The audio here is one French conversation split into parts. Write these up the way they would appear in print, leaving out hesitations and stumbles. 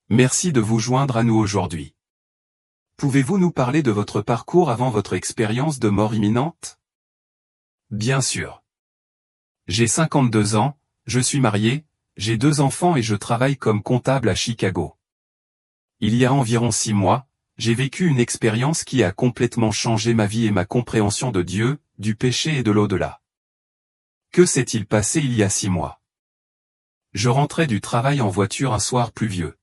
Merci de vous joindre à nous aujourd'hui. Pouvez-vous nous parler de votre parcours avant votre expérience de mort imminente? Bien sûr. J'ai 52 ans, je suis marié, j'ai 2 enfants et je travaille comme comptable à Chicago. Il y a environ 6 mois, j'ai vécu une expérience qui a complètement changé ma vie et ma compréhension de Dieu, du péché et de l'au-delà. Que s'est-il passé il y a 6 mois? Je rentrais du travail en voiture un soir pluvieux.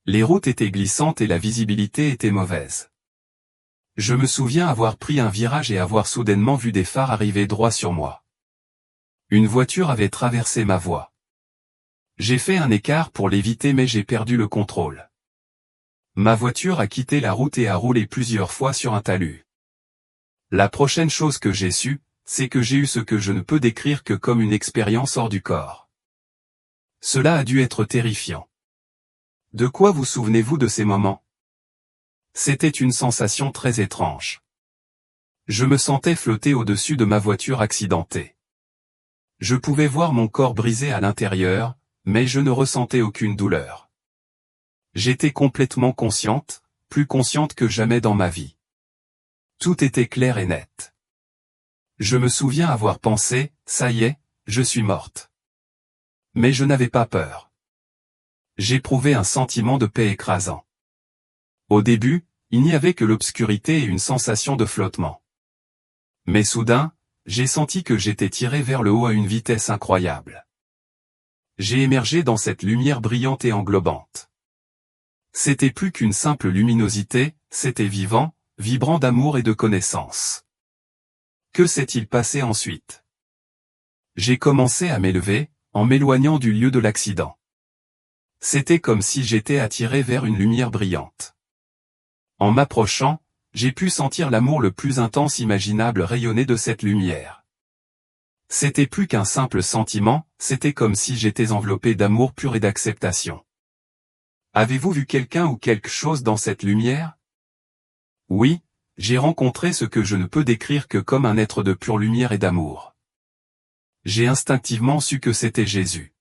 Les routes étaient glissantes et la visibilité était mauvaise. Je me souviens avoir pris un virage et avoir soudainement vu des phares arriver droit sur moi. Une voiture avait traversé ma voie. J'ai fait un écart pour l'éviter mais j'ai perdu le contrôle. Ma voiture a quitté la route et a roulé plusieurs fois sur un talus. La prochaine chose que j'ai su, c'est que j'ai eu ce que je ne peux décrire que comme une expérience hors du corps. Cela a dû être terrifiant. De quoi vous souvenez-vous de ces moments? C'était une sensation très étrange. Je me sentais flotter au-dessus de ma voiture accidentée. Je pouvais voir mon corps brisé à l'intérieur, mais je ne ressentais aucune douleur. J'étais complètement consciente, plus consciente que jamais dans ma vie. Tout était clair et net. Je me souviens avoir pensé, ça y est, je suis morte. Mais je n'avais pas peur. J'éprouvais un sentiment de paix écrasant. Au début, il n'y avait que l'obscurité et une sensation de flottement. Mais soudain, j'ai senti que j'étais tiré vers le haut à une vitesse incroyable. J'ai émergé dans cette lumière brillante et englobante. C'était plus qu'une simple luminosité, c'était vivant, vibrant d'amour et de connaissance. Que s'est-il passé ensuite? J'ai commencé à m'élever, en m'éloignant du lieu de l'accident. C'était comme si j'étais attiré vers une lumière brillante. En m'approchant, j'ai pu sentir l'amour le plus intense imaginable rayonner de cette lumière. C'était plus qu'un simple sentiment, c'était comme si j'étais enveloppé d'amour pur et d'acceptation. Avez-vous vu quelqu'un ou quelque chose dans cette lumière? Oui, j'ai rencontré ce que je ne peux décrire que comme un être de pure lumière et d'amour. J'ai instinctivement su que c'était Jésus.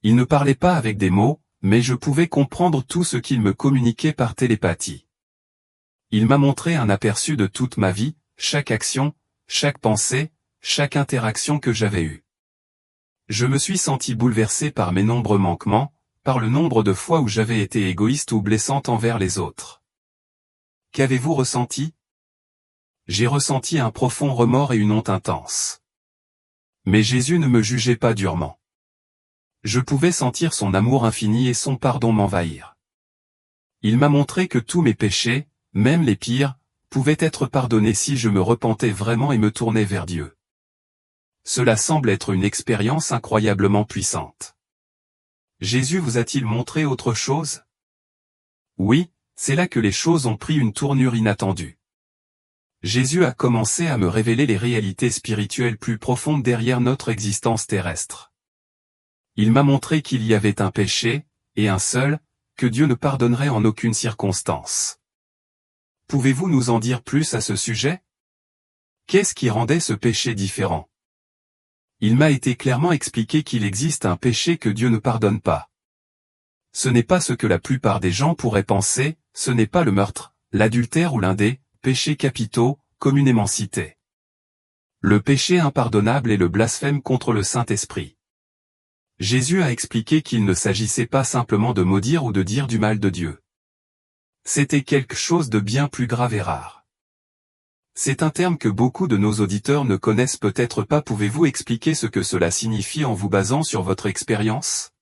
Il ne parlait pas avec des mots, mais je pouvais comprendre tout ce qu'il me communiquait par télépathie. Il m'a montré un aperçu de toute ma vie, chaque action, chaque pensée, chaque interaction que j'avais eue. Je me suis senti bouleversé par mes nombreux manquements, par le nombre de fois où j'avais été égoïste ou blessante envers les autres. Qu'avez-vous ressenti? J'ai ressenti un profond remords et une honte intense. Mais Jésus ne me jugeait pas durement. Je pouvais sentir son amour infini et son pardon m'envahir. Il m'a montré que tous mes péchés, même les pires, pouvaient être pardonnés si je me repentais vraiment et me tournais vers Dieu. Cela semble être une expérience incroyablement puissante. Jésus vous a-t-il montré autre chose? Oui, c'est là que les choses ont pris une tournure inattendue. Jésus a commencé à me révéler les réalités spirituelles plus profondes derrière notre existence terrestre. Il m'a montré qu'il y avait un péché, et un seul, que Dieu ne pardonnerait en aucune circonstance. Pouvez-vous nous en dire plus à ce sujet? Qu'est-ce qui rendait ce péché différent? Il m'a été clairement expliqué qu'il existe un péché que Dieu ne pardonne pas. Ce n'est pas ce que la plupart des gens pourraient penser, ce n'est pas le meurtre, l'adultère ou l'un des péchés capitaux, communément cités. Le péché impardonnable est le blasphème contre le Saint-Esprit. Jésus a expliqué qu'il ne s'agissait pas simplement de maudire ou de dire du mal de Dieu. C'était quelque chose de bien plus grave et rare. C'est un terme que beaucoup de nos auditeurs ne connaissent peut-être pas. Pouvez-vous expliquer ce que cela signifie en vous basant sur votre expérience?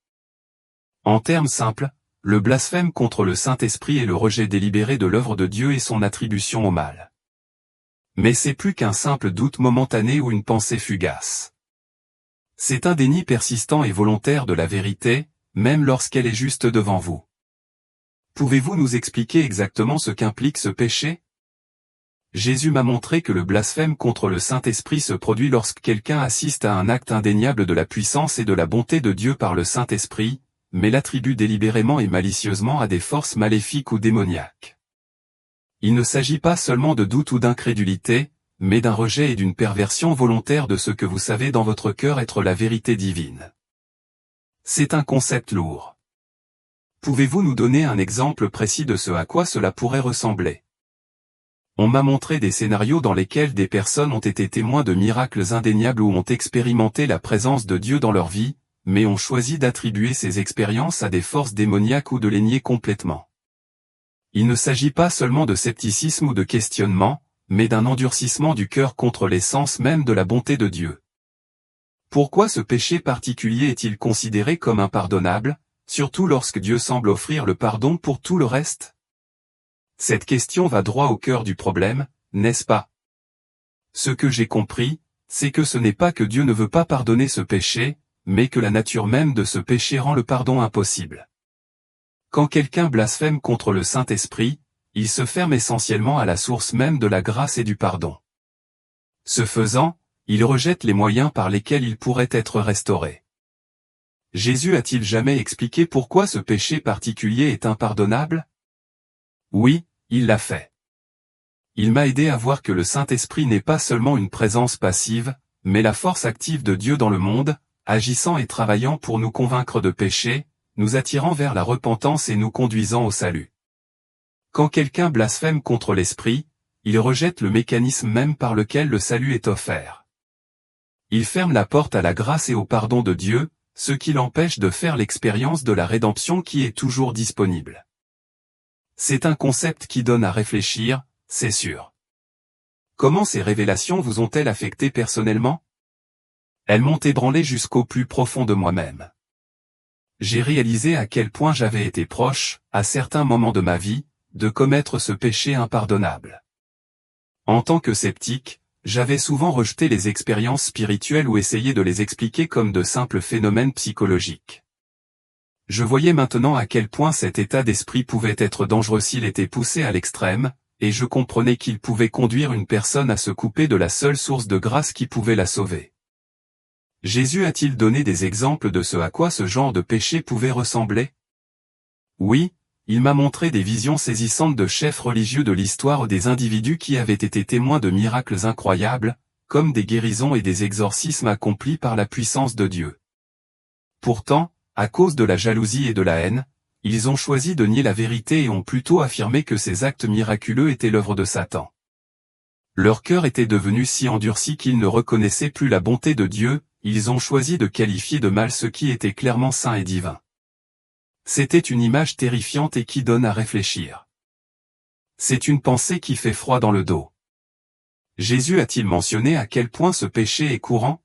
En termes simples, le blasphème contre le Saint-Esprit est le rejet délibéré de l'œuvre de Dieu et son attribution au mal. Mais c'est plus qu'un simple doute momentané ou une pensée fugace. C'est un déni persistant et volontaire de la vérité, même lorsqu'elle est juste devant vous. Pouvez-vous nous expliquer exactement ce qu'implique ce péché? Jésus m'a montré que le blasphème contre le Saint-Esprit se produit lorsque quelqu'un assiste à un acte indéniable de la puissance et de la bonté de Dieu par le Saint-Esprit, mais l'attribue délibérément et malicieusement à des forces maléfiques ou démoniaques. Il ne s'agit pas seulement de doute ou d'incrédulité, mais d'un rejet et d'une perversion volontaire de ce que vous savez dans votre cœur être la vérité divine. C'est un concept lourd. Pouvez-vous nous donner un exemple précis de ce à quoi cela pourrait ressembler? On m'a montré des scénarios dans lesquels des personnes ont été témoins de miracles indéniables ou ont expérimenté la présence de Dieu dans leur vie, mais ont choisi d'attribuer ces expériences à des forces démoniaques ou de les nier complètement. Il ne s'agit pas seulement de scepticisme ou de questionnement, mais d'un endurcissement du cœur contre l'essence même de la bonté de Dieu. Pourquoi ce péché particulier est-il considéré comme impardonnable, surtout lorsque Dieu semble offrir le pardon pour tout le reste? Cette question va droit au cœur du problème, n'est-ce pas? Ce que j'ai compris, c'est que ce n'est pas que Dieu ne veut pas pardonner ce péché, mais que la nature même de ce péché rend le pardon impossible. Quand quelqu'un blasphème contre le Saint-Esprit, il se ferme essentiellement à la source même de la grâce et du pardon. Ce faisant, il rejette les moyens par lesquels il pourrait être restauré. Jésus a-t-il jamais expliqué pourquoi ce péché particulier est impardonnable? Oui, il l'a fait. Il m'a aidé à voir que le Saint-Esprit n'est pas seulement une présence passive, mais la force active de Dieu dans le monde, agissant et travaillant pour nous convaincre de péché, nous attirant vers la repentance et nous conduisant au salut. Quand quelqu'un blasphème contre l'Esprit, il rejette le mécanisme même par lequel le salut est offert. Il ferme la porte à la grâce et au pardon de Dieu, ce qui l'empêche de faire l'expérience de la rédemption qui est toujours disponible. C'est un concept qui donne à réfléchir, c'est sûr. Comment ces révélations vous ont-elles affecté personnellement? Elles m'ont ébranlé jusqu'au plus profond de moi-même. J'ai réalisé à quel point j'avais été proche, à certains moments de ma vie, de commettre ce péché impardonnable. En tant que sceptique, j'avais souvent rejeté les expériences spirituelles ou essayé de les expliquer comme de simples phénomènes psychologiques. Je voyais maintenant à quel point cet état d'esprit pouvait être dangereux s'il était poussé à l'extrême, et je comprenais qu'il pouvait conduire une personne à se couper de la seule source de grâce qui pouvait la sauver. Jésus a-t-il donné des exemples de ce à quoi ce genre de péché pouvait ressembler? Oui, il m'a montré des visions saisissantes de chefs religieux de l'histoire ou des individus qui avaient été témoins de miracles incroyables, comme des guérisons et des exorcismes accomplis par la puissance de Dieu. Pourtant, à cause de la jalousie et de la haine, ils ont choisi de nier la vérité et ont plutôt affirmé que ces actes miraculeux étaient l'œuvre de Satan. Leur cœur était devenu si endurci qu'ils ne reconnaissaient plus la bonté de Dieu, ils ont choisi de qualifier de mal ce qui était clairement saint et divin. C'était une image terrifiante et qui donne à réfléchir. C'est une pensée qui fait froid dans le dos. Jésus a-t-il mentionné à quel point ce péché est courant?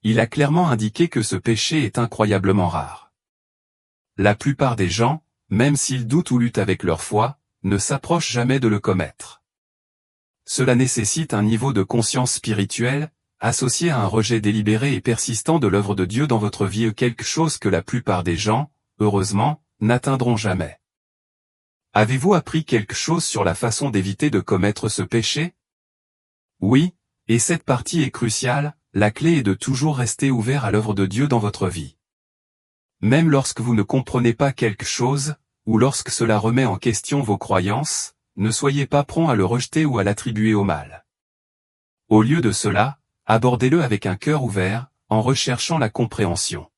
Il a clairement indiqué que ce péché est incroyablement rare. La plupart des gens, même s'ils doutent ou luttent avec leur foi, ne s'approchent jamais de le commettre. Cela nécessite un niveau de conscience spirituelle, associé à un rejet délibéré et persistant de l'œuvre de Dieu dans votre vie, quelque chose que la plupart des gens, heureusement, n'atteindront jamais. Avez-vous appris quelque chose sur la façon d'éviter de commettre ce péché? Oui, et cette partie est cruciale, la clé est de toujours rester ouvert à l'œuvre de Dieu dans votre vie. Même lorsque vous ne comprenez pas quelque chose, ou lorsque cela remet en question vos croyances, ne soyez pas prompt à le rejeter ou à l'attribuer au mal. Au lieu de cela, abordez-le avec un cœur ouvert, en recherchant la compréhension.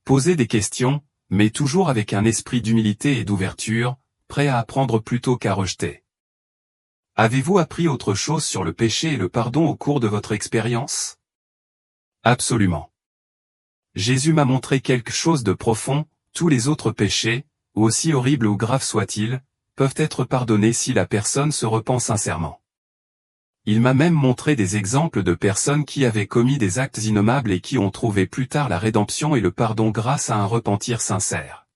Posez des questions, mais toujours avec un esprit d'humilité et d'ouverture, prêt à apprendre plutôt qu'à rejeter. Avez-vous appris autre chose sur le péché et le pardon au cours de votre expérience? Absolument. Jésus m'a montré quelque chose de profond, tous les autres péchés, aussi horribles ou graves soient-ils, peuvent être pardonnés si la personne se repent sincèrement. Il m'a même montré des exemples de personnes qui avaient commis des actes innommables et qui ont trouvé plus tard la rédemption et le pardon grâce à un repentir sincère.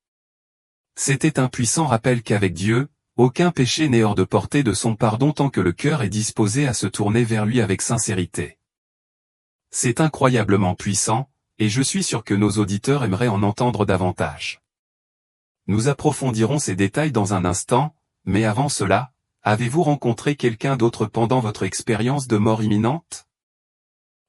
C'était un puissant rappel qu'avec Dieu, aucun péché n'est hors de portée de son pardon tant que le cœur est disposé à se tourner vers lui avec sincérité. C'est incroyablement puissant, et je suis sûr que nos auditeurs aimeraient en entendre davantage. Nous approfondirons ces détails dans un instant, mais avant cela, avez-vous rencontré quelqu'un d'autre pendant votre expérience de mort imminente?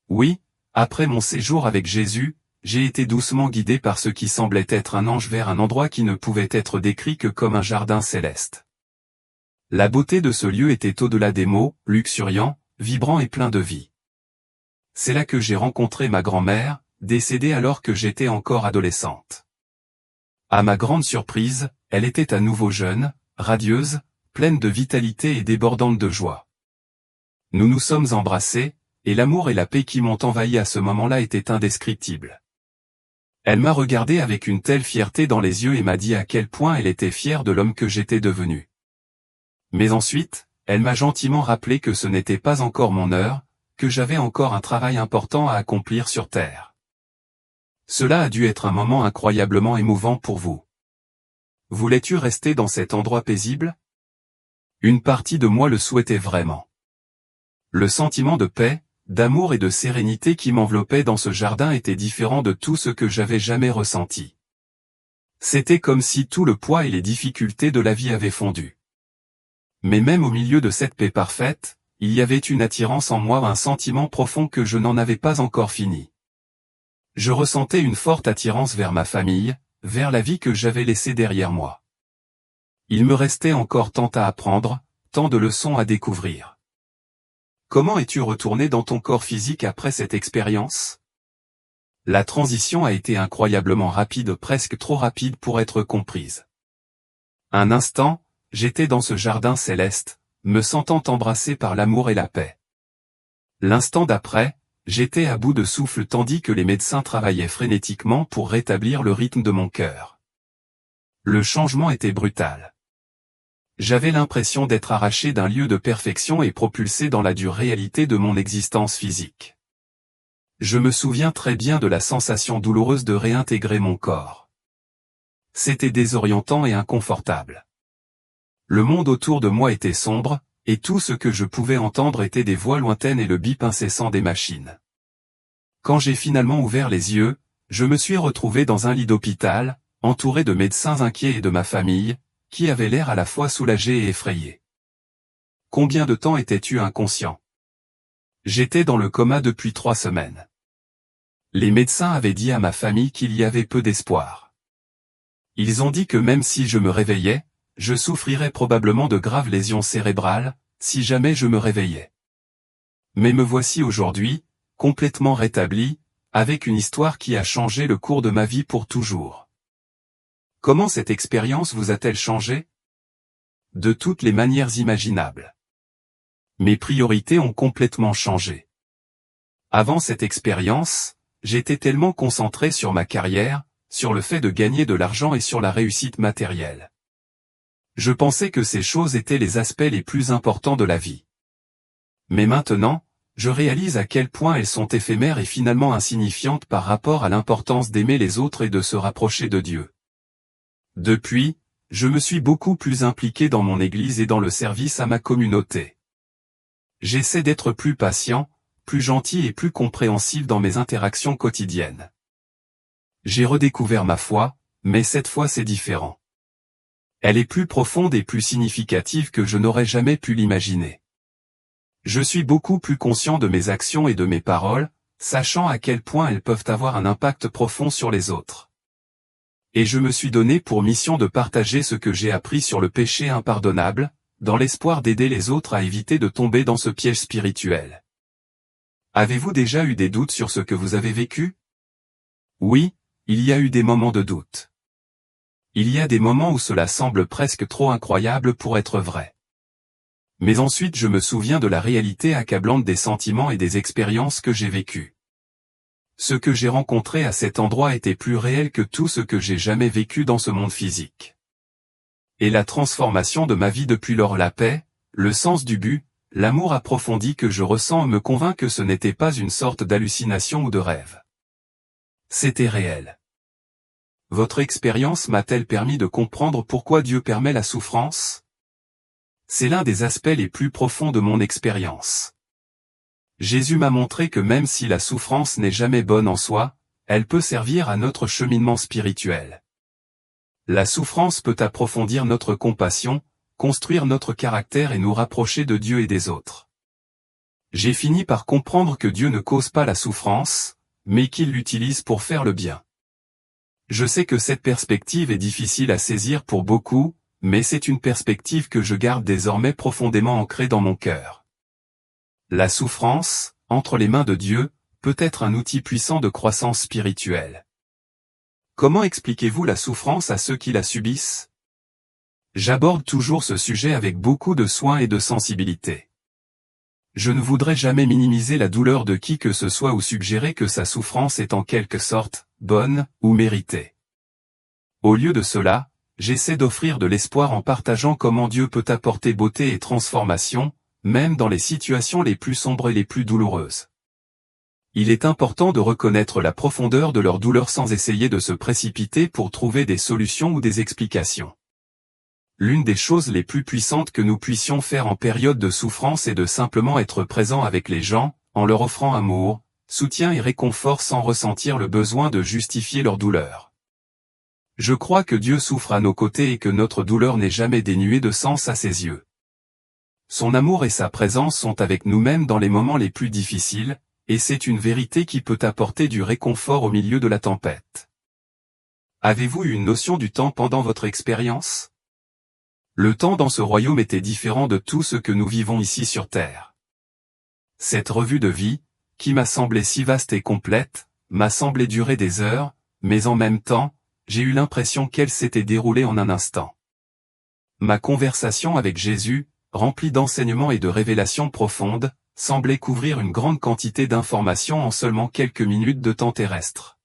Oui, après mon séjour avec Jésus, j'ai été doucement guidé par ce qui semblait être un ange vers un endroit qui ne pouvait être décrit que comme un jardin céleste. La beauté de ce lieu était au-delà des mots, luxuriant, vibrant et plein de vie. C'est là que j'ai rencontré ma grand-mère, décédée alors que j'étais encore adolescente. À ma grande surprise, elle était à nouveau jeune, radieuse, pleine de vitalité et débordante de joie. Nous nous sommes embrassés, et l'amour et la paix qui m'ont envahi à ce moment-là étaient indescriptibles. Elle m'a regardé avec une telle fierté dans les yeux et m'a dit à quel point elle était fière de l'homme que j'étais devenu. Mais ensuite, elle m'a gentiment rappelé que ce n'était pas encore mon heure, que j'avais encore un travail important à accomplir sur Terre. Cela a dû être un moment incroyablement émouvant pour vous. Voulais-tu rester dans cet endroit paisible? Une partie de moi le souhaitait vraiment. Le sentiment de paix, d'amour et de sérénité qui m'enveloppait dans ce jardin était différent de tout ce que j'avais jamais ressenti. C'était comme si tout le poids et les difficultés de la vie avaient fondu. Mais même au milieu de cette paix parfaite, il y avait une attirance en moi, un sentiment profond que je n'en avais pas encore fini. Je ressentais une forte attirance vers ma famille, vers la vie que j'avais laissée derrière moi. Il me restait encore tant à apprendre, tant de leçons à découvrir. Comment es-tu retourné dans ton corps physique après cette expérience? La transition a été incroyablement rapide, presque trop rapide pour être comprise. Un instant, j'étais dans ce jardin céleste, me sentant embrassé par l'amour et la paix. L'instant d'après, j'étais à bout de souffle tandis que les médecins travaillaient frénétiquement pour rétablir le rythme de mon cœur. Le changement était brutal. J'avais l'impression d'être arraché d'un lieu de perfection et propulsé dans la dure réalité de mon existence physique. Je me souviens très bien de la sensation douloureuse de réintégrer mon corps. C'était désorientant et inconfortable. Le monde autour de moi était sombre, et tout ce que je pouvais entendre était des voix lointaines et le bip incessant des machines. Quand j'ai finalement ouvert les yeux, je me suis retrouvé dans un lit d'hôpital, entouré de médecins inquiets et de ma famille, qui avait l'air à la fois soulagé et effrayé. Combien de temps étais-tu inconscient? J'étais dans le coma depuis 3 semaines. Les médecins avaient dit à ma famille qu'il y avait peu d'espoir. Ils ont dit que même si je me réveillais, je souffrirais probablement de graves lésions cérébrales, si jamais je me réveillais. Mais me voici aujourd'hui, complètement rétabli, avec une histoire qui a changé le cours de ma vie pour toujours. Comment cette expérience vous a-t-elle changé? De toutes les manières imaginables. Mes priorités ont complètement changé. Avant cette expérience, j'étais tellement concentré sur ma carrière, sur le fait de gagner de l'argent et sur la réussite matérielle. Je pensais que ces choses étaient les aspects les plus importants de la vie. Mais maintenant, je réalise à quel point elles sont éphémères et finalement insignifiantes par rapport à l'importance d'aimer les autres et de se rapprocher de Dieu. Depuis, je me suis beaucoup plus impliqué dans mon Église et dans le service à ma communauté. J'essaie d'être plus patient, plus gentil et plus compréhensif dans mes interactions quotidiennes. J'ai redécouvert ma foi, mais cette fois c'est différent. Elle est plus profonde et plus significative que je n'aurais jamais pu l'imaginer. Je suis beaucoup plus conscient de mes actions et de mes paroles, sachant à quel point elles peuvent avoir un impact profond sur les autres. Et je me suis donné pour mission de partager ce que j'ai appris sur le péché impardonnable, dans l'espoir d'aider les autres à éviter de tomber dans ce piège spirituel. Avez-vous déjà eu des doutes sur ce que vous avez vécu? Oui, il y a eu des moments de doute. Il y a des moments où cela semble presque trop incroyable pour être vrai. Mais ensuite je me souviens de la réalité accablante des sentiments et des expériences que j'ai vécues. Ce que j'ai rencontré à cet endroit était plus réel que tout ce que j'ai jamais vécu dans ce monde physique. Et la transformation de ma vie depuis lors, la paix, le sens du but, l'amour approfondi que je ressens me convainc que ce n'était pas une sorte d'hallucination ou de rêve. C'était réel. Votre expérience m'a-t-elle permis de comprendre pourquoi Dieu permet la souffrance? C'est l'un des aspects les plus profonds de mon expérience. Jésus m'a montré que même si la souffrance n'est jamais bonne en soi, elle peut servir à notre cheminement spirituel. La souffrance peut approfondir notre compassion, construire notre caractère et nous rapprocher de Dieu et des autres. J'ai fini par comprendre que Dieu ne cause pas la souffrance, mais qu'il l'utilise pour faire le bien. Je sais que cette perspective est difficile à saisir pour beaucoup, mais c'est une perspective que je garde désormais profondément ancrée dans mon cœur. La souffrance, entre les mains de Dieu, peut être un outil puissant de croissance spirituelle. Comment expliquez-vous la souffrance à ceux qui la subissent? J'aborde toujours ce sujet avec beaucoup de soin et de sensibilité. Je ne voudrais jamais minimiser la douleur de qui que ce soit ou suggérer que sa souffrance est en quelque sorte bonne ou méritée. Au lieu de cela, j'essaie d'offrir de l'espoir en partageant comment Dieu peut apporter beauté et transformation, même dans les situations les plus sombres et les plus douloureuses. Il est important de reconnaître la profondeur de leur douleur sans essayer de se précipiter pour trouver des solutions ou des explications. L'une des choses les plus puissantes que nous puissions faire en période de souffrance est de simplement être présent avec les gens, en leur offrant amour, soutien et réconfort sans ressentir le besoin de justifier leur douleur. Je crois que Dieu souffre à nos côtés et que notre douleur n'est jamais dénuée de sens à ses yeux. Son amour et sa présence sont avec nous-mêmes dans les moments les plus difficiles, et c'est une vérité qui peut apporter du réconfort au milieu de la tempête. Avez-vous eu une notion du temps pendant votre expérience? Le temps dans ce royaume était différent de tout ce que nous vivons ici sur Terre. Cette revue de vie, qui m'a semblé si vaste et complète, m'a semblé durer des heures, mais en même temps, j'ai eu l'impression qu'elle s'était déroulée en un instant. Ma conversation avec Jésus, remplie d'enseignements et de révélations profondes, semblait couvrir une grande quantité d'informations en seulement quelques minutes de temps terrestre.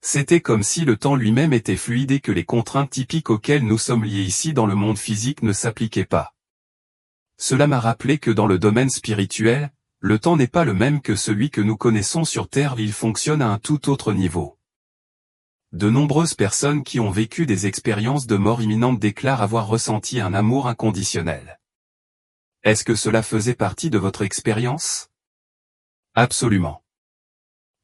C'était comme si le temps lui-même était fluide et que les contraintes typiques auxquelles nous sommes liés ici dans le monde physique ne s'appliquaient pas. Cela m'a rappelé que dans le domaine spirituel, le temps n'est pas le même que celui que nous connaissons sur Terre, il fonctionne à un tout autre niveau. De nombreuses personnes qui ont vécu des expériences de mort imminente déclarent avoir ressenti un amour inconditionnel. Est-ce que cela faisait partie de votre expérience? Absolument.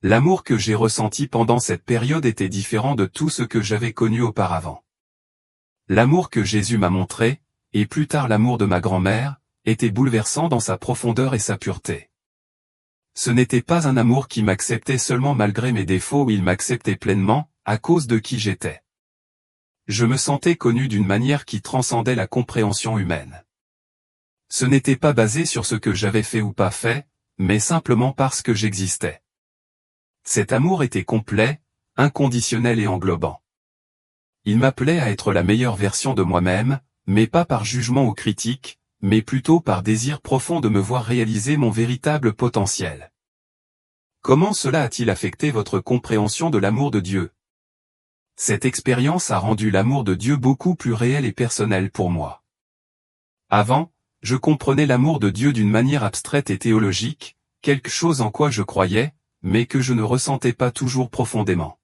L'amour que j'ai ressenti pendant cette période était différent de tout ce que j'avais connu auparavant. L'amour que Jésus m'a montré, et plus tard l'amour de ma grand-mère, était bouleversant dans sa profondeur et sa pureté. Ce n'était pas un amour qui m'acceptait seulement malgré mes défauts, où il m'acceptait pleinement, à cause de qui j'étais. Je me sentais connu d'une manière qui transcendait la compréhension humaine. Ce n'était pas basé sur ce que j'avais fait ou pas fait, mais simplement parce que j'existais. Cet amour était complet, inconditionnel et englobant. Il m'appelait à être la meilleure version de moi-même, mais pas par jugement ou critique, mais plutôt par désir profond de me voir réaliser mon véritable potentiel. Comment cela a-t-il affecté votre compréhension de l'amour de Dieu? Cette expérience a rendu l'amour de Dieu beaucoup plus réel et personnel pour moi. Avant, je comprenais l'amour de Dieu d'une manière abstraite et théologique, quelque chose en quoi je croyais, mais que je ne ressentais pas toujours profondément.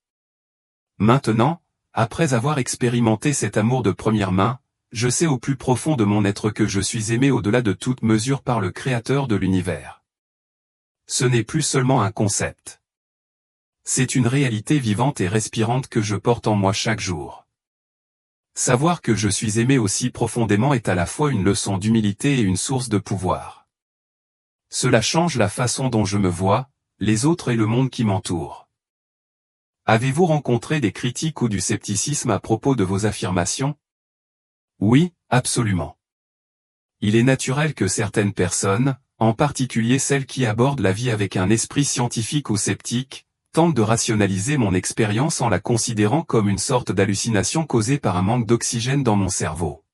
Maintenant, après avoir expérimenté cet amour de première main, je sais au plus profond de mon être que je suis aimé au-delà de toute mesure par le Créateur de l'univers. Ce n'est plus seulement un concept. C'est une réalité vivante et respirante que je porte en moi chaque jour. Savoir que je suis aimé aussi profondément est à la fois une leçon d'humilité et une source de pouvoir. Cela change la façon dont je me vois, les autres et le monde qui m'entoure. Avez-vous rencontré des critiques ou du scepticisme à propos de vos affirmations? Oui, absolument. Il est naturel que certaines personnes, en particulier celles qui abordent la vie avec un esprit scientifique ou sceptique, tentent de rationaliser mon expérience en la considérant comme une sorte d'hallucination causée par un manque d'oxygène dans mon cerveau.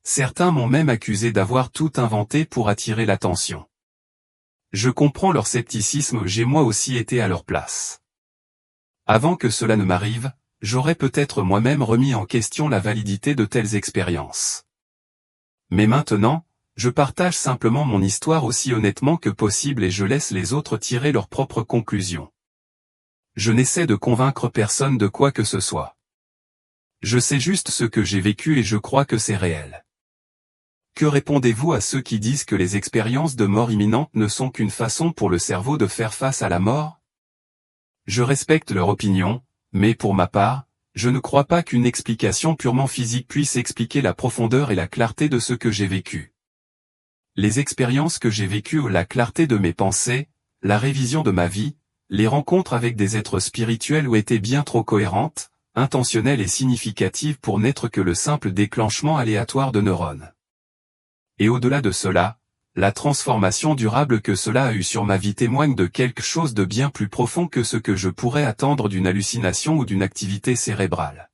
Certains m'ont même accusé d'avoir tout inventé pour attirer l'attention. Je comprends leur scepticisme, j'ai moi aussi été à leur place. Avant que cela ne m'arrive, j'aurais peut-être moi-même remis en question la validité de telles expériences. Mais maintenant, je partage simplement mon histoire aussi honnêtement que possible et je laisse les autres tirer leurs propres conclusions. Je n'essaie de convaincre personne de quoi que ce soit. Je sais juste ce que j'ai vécu et je crois que c'est réel. Que répondez-vous à ceux qui disent que les expériences de mort imminente ne sont qu'une façon pour le cerveau de faire face à la mort? Je respecte leur opinion, mais pour ma part, je ne crois pas qu'une explication purement physique puisse expliquer la profondeur et la clarté de ce que j'ai vécu. Les expériences que j'ai vécues ou la clarté de mes pensées, la révision de ma vie, les rencontres avec des êtres spirituels ont été bien trop cohérentes, intentionnelles et significatives pour n'être que le simple déclenchement aléatoire de neurones. Et au-delà de cela, la transformation durable que cela a eu sur ma vie témoigne de quelque chose de bien plus profond que ce que je pourrais attendre d'une hallucination ou d'une activité cérébrale.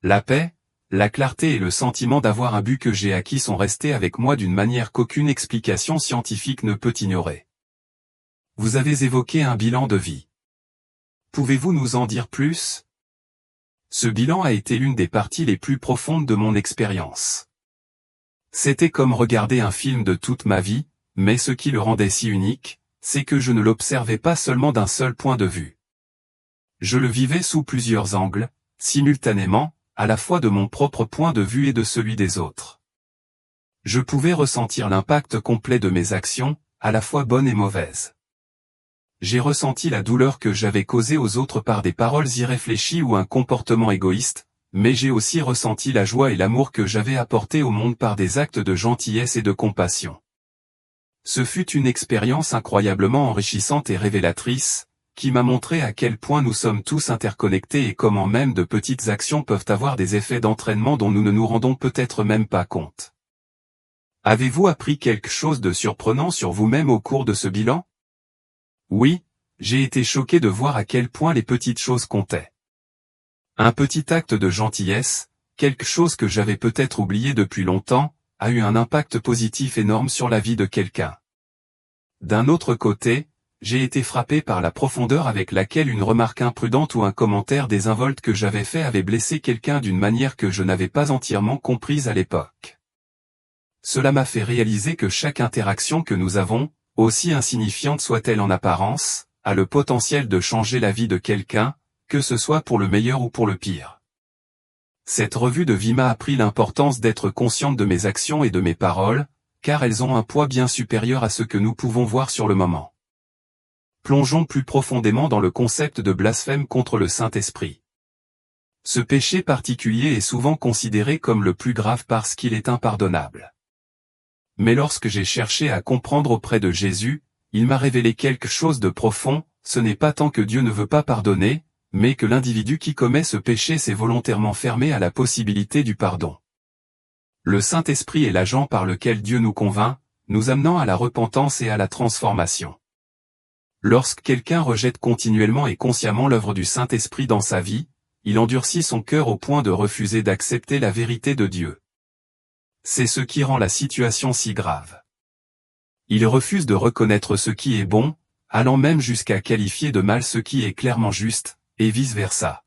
La paix, la clarté et le sentiment d'avoir un but que j'ai acquis sont restés avec moi d'une manière qu'aucune explication scientifique ne peut ignorer. Vous avez évoqué un bilan de vie. Pouvez-vous nous en dire plus? Ce bilan a été l'une des parties les plus profondes de mon expérience. C'était comme regarder un film de toute ma vie, mais ce qui le rendait si unique, c'est que je ne l'observais pas seulement d'un seul point de vue. Je le vivais sous plusieurs angles, simultanément, à la fois de mon propre point de vue et de celui des autres. Je pouvais ressentir l'impact complet de mes actions, à la fois bonnes et mauvaises. J'ai ressenti la douleur que j'avais causée aux autres par des paroles irréfléchies ou un comportement égoïste, mais j'ai aussi ressenti la joie et l'amour que j'avais apporté au monde par des actes de gentillesse et de compassion. Ce fut une expérience incroyablement enrichissante et révélatrice, qui m'a montré à quel point nous sommes tous interconnectés et comment même de petites actions peuvent avoir des effets d'entraînement dont nous ne nous rendons peut-être même pas compte. Avez-vous appris quelque chose de surprenant sur vous-même au cours de ce bilan? Oui, j'ai été choqué de voir à quel point les petites choses comptaient. Un petit acte de gentillesse, quelque chose que j'avais peut-être oublié depuis longtemps, a eu un impact positif énorme sur la vie de quelqu'un. D'un autre côté, j'ai été frappé par la profondeur avec laquelle une remarque imprudente ou un commentaire désinvolte que j'avais fait avait blessé quelqu'un d'une manière que je n'avais pas entièrement comprise à l'époque. Cela m'a fait réaliser que chaque interaction que nous avons, aussi insignifiante soit-elle en apparence, a le potentiel de changer la vie de quelqu'un, que ce soit pour le meilleur ou pour le pire. Cette revue de vie m'a appris l'importance d'être consciente de mes actions et de mes paroles, car elles ont un poids bien supérieur à ce que nous pouvons voir sur le moment. Plongeons plus profondément dans le concept de blasphème contre le Saint-Esprit. Ce péché particulier est souvent considéré comme le plus grave parce qu'il est impardonnable. Mais lorsque j'ai cherché à comprendre auprès de Jésus, il m'a révélé quelque chose de profond, ce n'est pas tant que Dieu ne veut pas pardonner, mais que l'individu qui commet ce péché s'est volontairement fermé à la possibilité du pardon. Le Saint-Esprit est l'agent par lequel Dieu nous convainc, nous amenant à la repentance et à la transformation. Lorsque quelqu'un rejette continuellement et consciemment l'œuvre du Saint-Esprit dans sa vie, il endurcit son cœur au point de refuser d'accepter la vérité de Dieu. C'est ce qui rend la situation si grave. Il refuse de reconnaître ce qui est bon, allant même jusqu'à qualifier de mal ce qui est clairement juste, et vice-versa.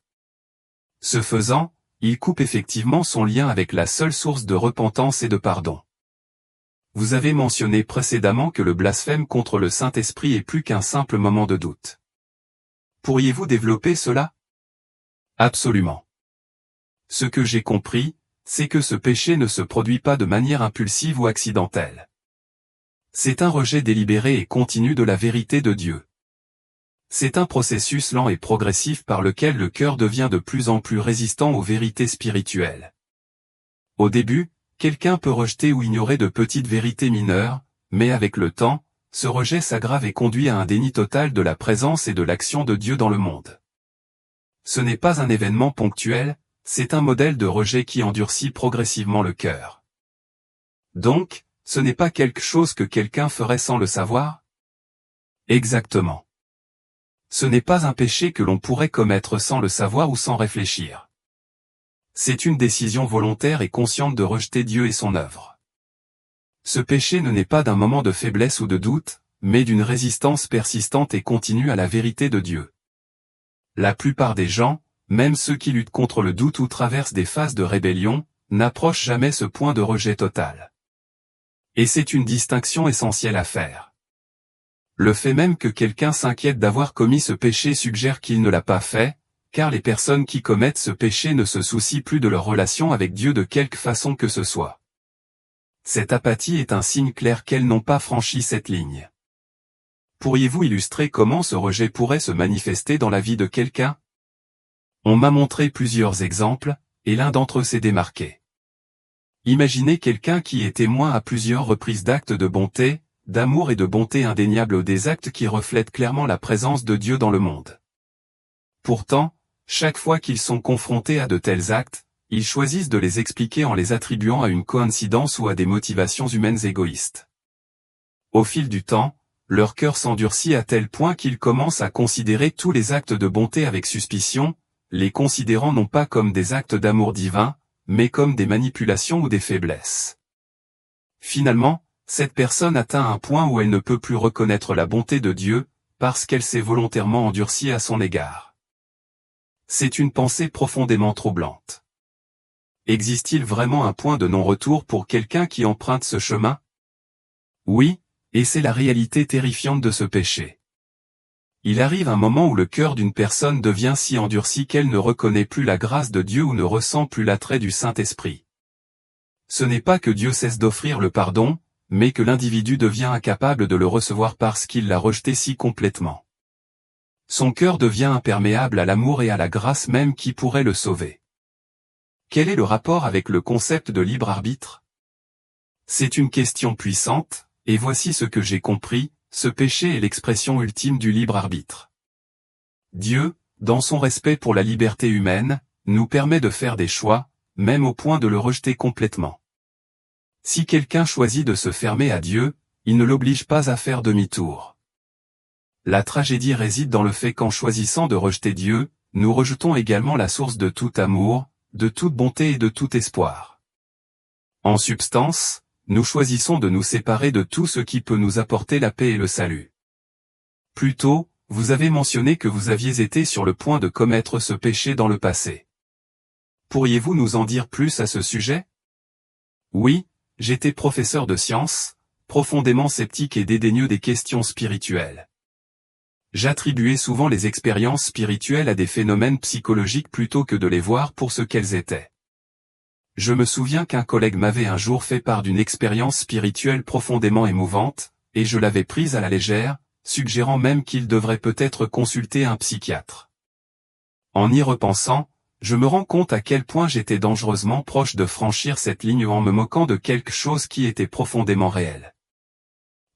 Ce faisant, il coupe effectivement son lien avec la seule source de repentance et de pardon. Vous avez mentionné précédemment que le blasphème contre le Saint-Esprit est plus qu'un simple moment de doute. Pourriez-vous développer cela? Absolument. Ce que j'ai compris, c'est que ce péché ne se produit pas de manière impulsive ou accidentelle. C'est un rejet délibéré et continu de la vérité de Dieu. C'est un processus lent et progressif par lequel le cœur devient de plus en plus résistant aux vérités spirituelles. Au début, quelqu'un peut rejeter ou ignorer de petites vérités mineures, mais avec le temps, ce rejet s'aggrave et conduit à un déni total de la présence et de l'action de Dieu dans le monde. Ce n'est pas un événement ponctuel, c'est un modèle de rejet qui endurcit progressivement le cœur. Donc, ce n'est pas quelque chose que quelqu'un ferait sans le savoir? Exactement. Ce n'est pas un péché que l'on pourrait commettre sans le savoir ou sans réfléchir. C'est une décision volontaire et consciente de rejeter Dieu et son œuvre. Ce péché ne naît pas d'un moment de faiblesse ou de doute, mais d'une résistance persistante et continue à la vérité de Dieu. La plupart des gens, même ceux qui luttent contre le doute ou traversent des phases de rébellion, n'approchent jamais ce point de rejet total. Et c'est une distinction essentielle à faire. Le fait même que quelqu'un s'inquiète d'avoir commis ce péché suggère qu'il ne l'a pas fait, car les personnes qui commettent ce péché ne se soucient plus de leur relation avec Dieu de quelque façon que ce soit. Cette apathie est un signe clair qu'elles n'ont pas franchi cette ligne. Pourriez-vous illustrer comment ce rejet pourrait se manifester dans la vie de quelqu'un? On m'a montré plusieurs exemples, et l'un d'entre eux s'est démarqué. Imaginez quelqu'un qui est témoin à plusieurs reprises d'actes de bonté, d'amour et de bonté indéniables ou des actes qui reflètent clairement la présence de Dieu dans le monde. Pourtant, chaque fois qu'ils sont confrontés à de tels actes, ils choisissent de les expliquer en les attribuant à une coïncidence ou à des motivations humaines égoïstes. Au fil du temps, leur cœur s'endurcit à tel point qu'ils commencent à considérer tous les actes de bonté avec suspicion, les considérant non pas comme des actes d'amour divin, mais comme des manipulations ou des faiblesses. Finalement, cette personne atteint un point où elle ne peut plus reconnaître la bonté de Dieu, parce qu'elle s'est volontairement endurcie à son égard. C'est une pensée profondément troublante. Existe-t-il vraiment un point de non-retour pour quelqu'un qui emprunte ce chemin? Oui, et c'est la réalité terrifiante de ce péché. Il arrive un moment où le cœur d'une personne devient si endurci qu'elle ne reconnaît plus la grâce de Dieu ou ne ressent plus l'attrait du Saint-Esprit. Ce n'est pas que Dieu cesse d'offrir le pardon, mais que l'individu devient incapable de le recevoir parce qu'il l'a rejeté si complètement. Son cœur devient imperméable à l'amour et à la grâce même qui pourrait le sauver. Quel est le rapport avec le concept de libre arbitre? C'est une question puissante, et voici ce que j'ai compris, ce péché est l'expression ultime du libre arbitre. Dieu, dans son respect pour la liberté humaine, nous permet de faire des choix, même au point de le rejeter complètement. Si quelqu'un choisit de se fermer à Dieu, il ne l'oblige pas à faire demi-tour. La tragédie réside dans le fait qu'en choisissant de rejeter Dieu, nous rejetons également la source de tout amour, de toute bonté et de tout espoir. En substance, nous choisissons de nous séparer de tout ce qui peut nous apporter la paix et le salut. Plus tôt, vous avez mentionné que vous aviez été sur le point de commettre ce péché dans le passé. Pourriez-vous nous en dire plus à ce sujet? Oui, j'étais professeur de sciences, profondément sceptique et dédaigneux des questions spirituelles. J'attribuais souvent les expériences spirituelles à des phénomènes psychologiques plutôt que de les voir pour ce qu'elles étaient. Je me souviens qu'un collègue m'avait un jour fait part d'une expérience spirituelle profondément émouvante, et je l'avais prise à la légère, suggérant même qu'il devrait peut-être consulter un psychiatre. En y repensant, je me rends compte à quel point j'étais dangereusement proche de franchir cette ligne en me moquant de quelque chose qui était profondément réel.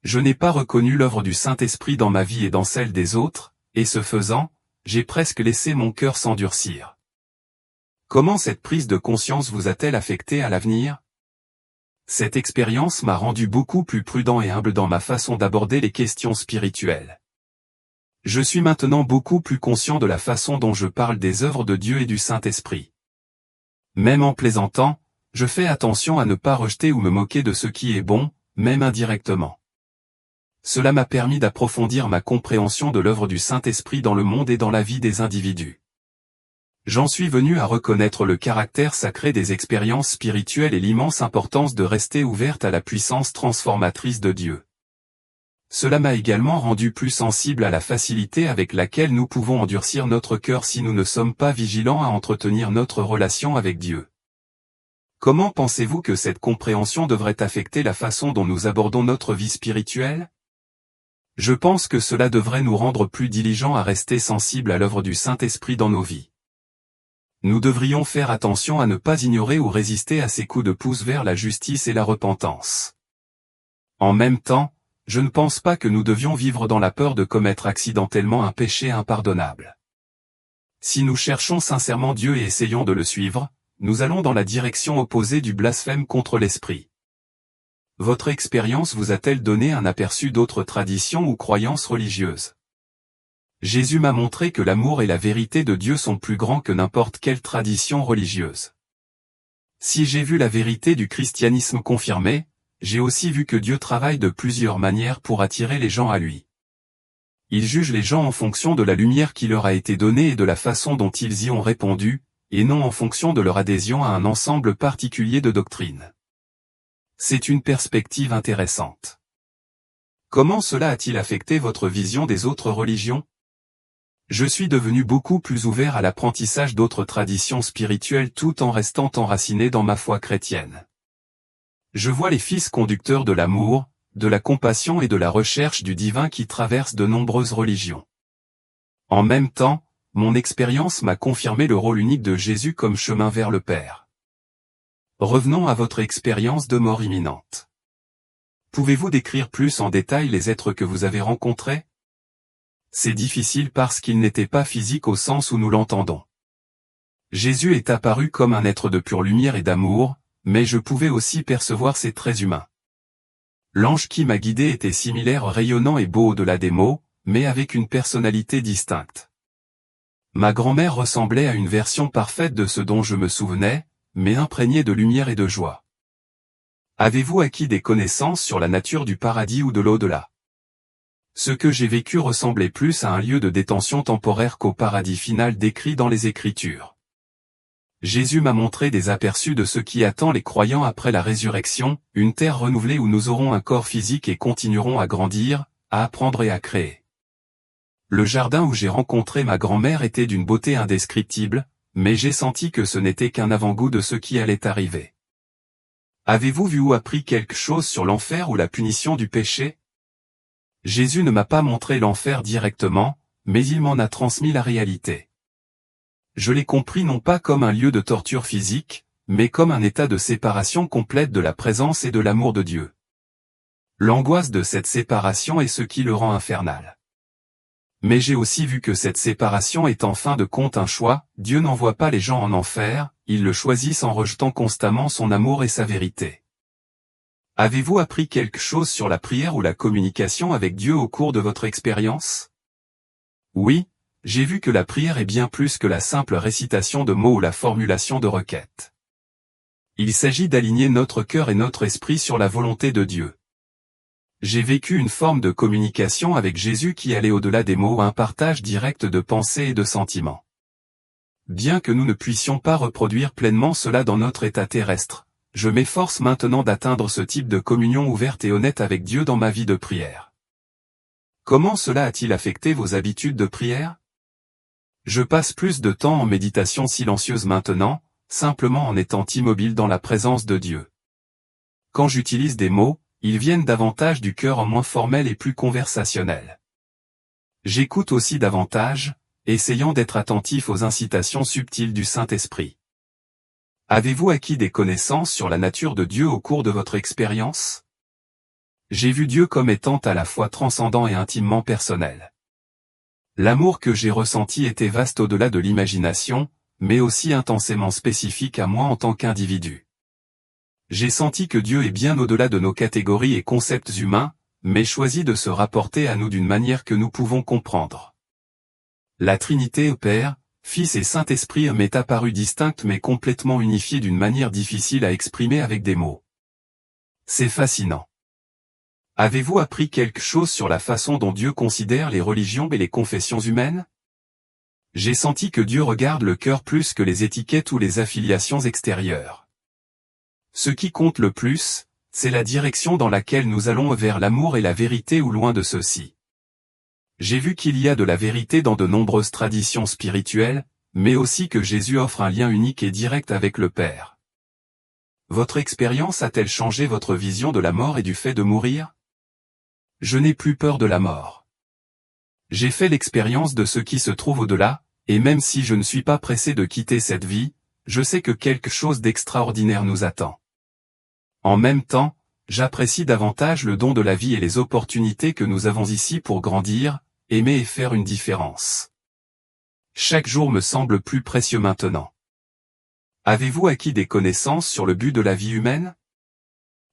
Je n'ai pas reconnu l'œuvre du Saint-Esprit dans ma vie et dans celle des autres, et ce faisant, j'ai presque laissé mon cœur s'endurcir. Comment cette prise de conscience vous a-t-elle affecté à l'avenir? Cette expérience m'a rendu beaucoup plus prudent et humble dans ma façon d'aborder les questions spirituelles. Je suis maintenant beaucoup plus conscient de la façon dont je parle des œuvres de Dieu et du Saint-Esprit. Même en plaisantant, je fais attention à ne pas rejeter ou me moquer de ce qui est bon, même indirectement. Cela m'a permis d'approfondir ma compréhension de l'œuvre du Saint-Esprit dans le monde et dans la vie des individus. J'en suis venu à reconnaître le caractère sacré des expériences spirituelles et l'immense importance de rester ouverte à la puissance transformatrice de Dieu. Cela m'a également rendu plus sensible à la facilité avec laquelle nous pouvons endurcir notre cœur si nous ne sommes pas vigilants à entretenir notre relation avec Dieu. Comment pensez-vous que cette compréhension devrait affecter la façon dont nous abordons notre vie spirituelle? Je pense que cela devrait nous rendre plus diligents à rester sensibles à l'œuvre du Saint-Esprit dans nos vies. Nous devrions faire attention à ne pas ignorer ou résister à ces coups de pouce vers la justice et la repentance. En même temps, je ne pense pas que nous devions vivre dans la peur de commettre accidentellement un péché impardonnable. Si nous cherchons sincèrement Dieu et essayons de le suivre, nous allons dans la direction opposée du blasphème contre l'Esprit. Votre expérience vous a-t-elle donné un aperçu d'autres traditions ou croyances religieuses? Jésus m'a montré que l'amour et la vérité de Dieu sont plus grands que n'importe quelle tradition religieuse. Si j'ai vu la vérité du christianisme confirmée, j'ai aussi vu que Dieu travaille de plusieurs manières pour attirer les gens à lui. Il juge les gens en fonction de la lumière qui leur a été donnée et de la façon dont ils y ont répondu, et non en fonction de leur adhésion à un ensemble particulier de doctrines. C'est une perspective intéressante. Comment cela a-t-il affecté votre vision des autres religions? Je suis devenu beaucoup plus ouvert à l'apprentissage d'autres traditions spirituelles tout en restant enraciné dans ma foi chrétienne. Je vois les fils conducteurs de l'amour, de la compassion et de la recherche du divin qui traversent de nombreuses religions. En même temps, mon expérience m'a confirmé le rôle unique de Jésus comme chemin vers le Père. Revenons à votre expérience de mort imminente. Pouvez-vous décrire plus en détail les êtres que vous avez rencontrés? C'est difficile parce qu'il n'était pas physique au sens où nous l'entendons. Jésus est apparu comme un être de pure lumière et d'amour, mais je pouvais aussi percevoir ses traits humains. L'ange qui m'a guidé était similaire, rayonnant et beau au-delà des mots, mais avec une personnalité distincte. Ma grand-mère ressemblait à une version parfaite de ce dont je me souvenais, mais imprégnée de lumière et de joie. Avez-vous acquis des connaissances sur la nature du paradis ou de l'au-delà? Ce que j'ai vécu ressemblait plus à un lieu de détention temporaire qu'au paradis final décrit dans les Écritures. Jésus m'a montré des aperçus de ce qui attend les croyants après la résurrection, une terre renouvelée où nous aurons un corps physique et continuerons à grandir, à apprendre et à créer. Le jardin où j'ai rencontré ma grand-mère était d'une beauté indescriptible, mais j'ai senti que ce n'était qu'un avant-goût de ce qui allait arriver. Avez-vous vu ou appris quelque chose sur l'enfer ou la punition du péché? Jésus ne m'a pas montré l'enfer directement, mais il m'en a transmis la réalité. Je l'ai compris non pas comme un lieu de torture physique, mais comme un état de séparation complète de la présence et de l'amour de Dieu. L'angoisse de cette séparation est ce qui le rend infernal. Mais j'ai aussi vu que cette séparation est en fin de compte un choix, Dieu n'envoie pas les gens en enfer, ils le choisissent en rejetant constamment son amour et sa vérité. Avez-vous appris quelque chose sur la prière ou la communication avec Dieu au cours de votre expérience? Oui, j'ai vu que la prière est bien plus que la simple récitation de mots ou la formulation de requêtes. Il s'agit d'aligner notre cœur et notre esprit sur la volonté de Dieu. J'ai vécu une forme de communication avec Jésus qui allait au-delà des mots, un partage direct de pensées et de sentiments. Bien que nous ne puissions pas reproduire pleinement cela dans notre état terrestre, je m'efforce maintenant d'atteindre ce type de communion ouverte et honnête avec Dieu dans ma vie de prière. Comment cela a-t-il affecté vos habitudes de prière? Je passe plus de temps en méditation silencieuse maintenant, simplement en étant immobile dans la présence de Dieu. Quand j'utilise des mots, ils viennent davantage du cœur en moins formel et plus conversationnel. J'écoute aussi davantage, essayant d'être attentif aux incitations subtiles du Saint-Esprit. Avez-vous acquis des connaissances sur la nature de Dieu au cours de votre expérience? J'ai vu Dieu comme étant à la fois transcendant et intimement personnel. L'amour que j'ai ressenti était vaste au-delà de l'imagination, mais aussi intensément spécifique à moi en tant qu'individu. J'ai senti que Dieu est bien au-delà de nos catégories et concepts humains, mais choisit de se rapporter à nous d'une manière que nous pouvons comprendre. La Trinité, Père, Fils et Saint-Esprit m'est apparue distincte mais complètement unifiée d'une manière difficile à exprimer avec des mots. C'est fascinant. Avez-vous appris quelque chose sur la façon dont Dieu considère les religions et les confessions humaines? J'ai senti que Dieu regarde le cœur plus que les étiquettes ou les affiliations extérieures. Ce qui compte le plus, c'est la direction dans laquelle nous allons vers l'amour et la vérité ou loin de ceux-ci. J'ai vu qu'il y a de la vérité dans de nombreuses traditions spirituelles, mais aussi que Jésus offre un lien unique et direct avec le Père. Votre expérience a-t-elle changé votre vision de la mort et du fait de mourir? Je n'ai plus peur de la mort. J'ai fait l'expérience de ce qui se trouve au-delà, et même si je ne suis pas pressé de quitter cette vie, je sais que quelque chose d'extraordinaire nous attend. En même temps, j'apprécie davantage le don de la vie et les opportunités que nous avons ici pour grandir, aimer et faire une différence. Chaque jour me semble plus précieux maintenant. Avez-vous acquis des connaissances sur le but de la vie humaine?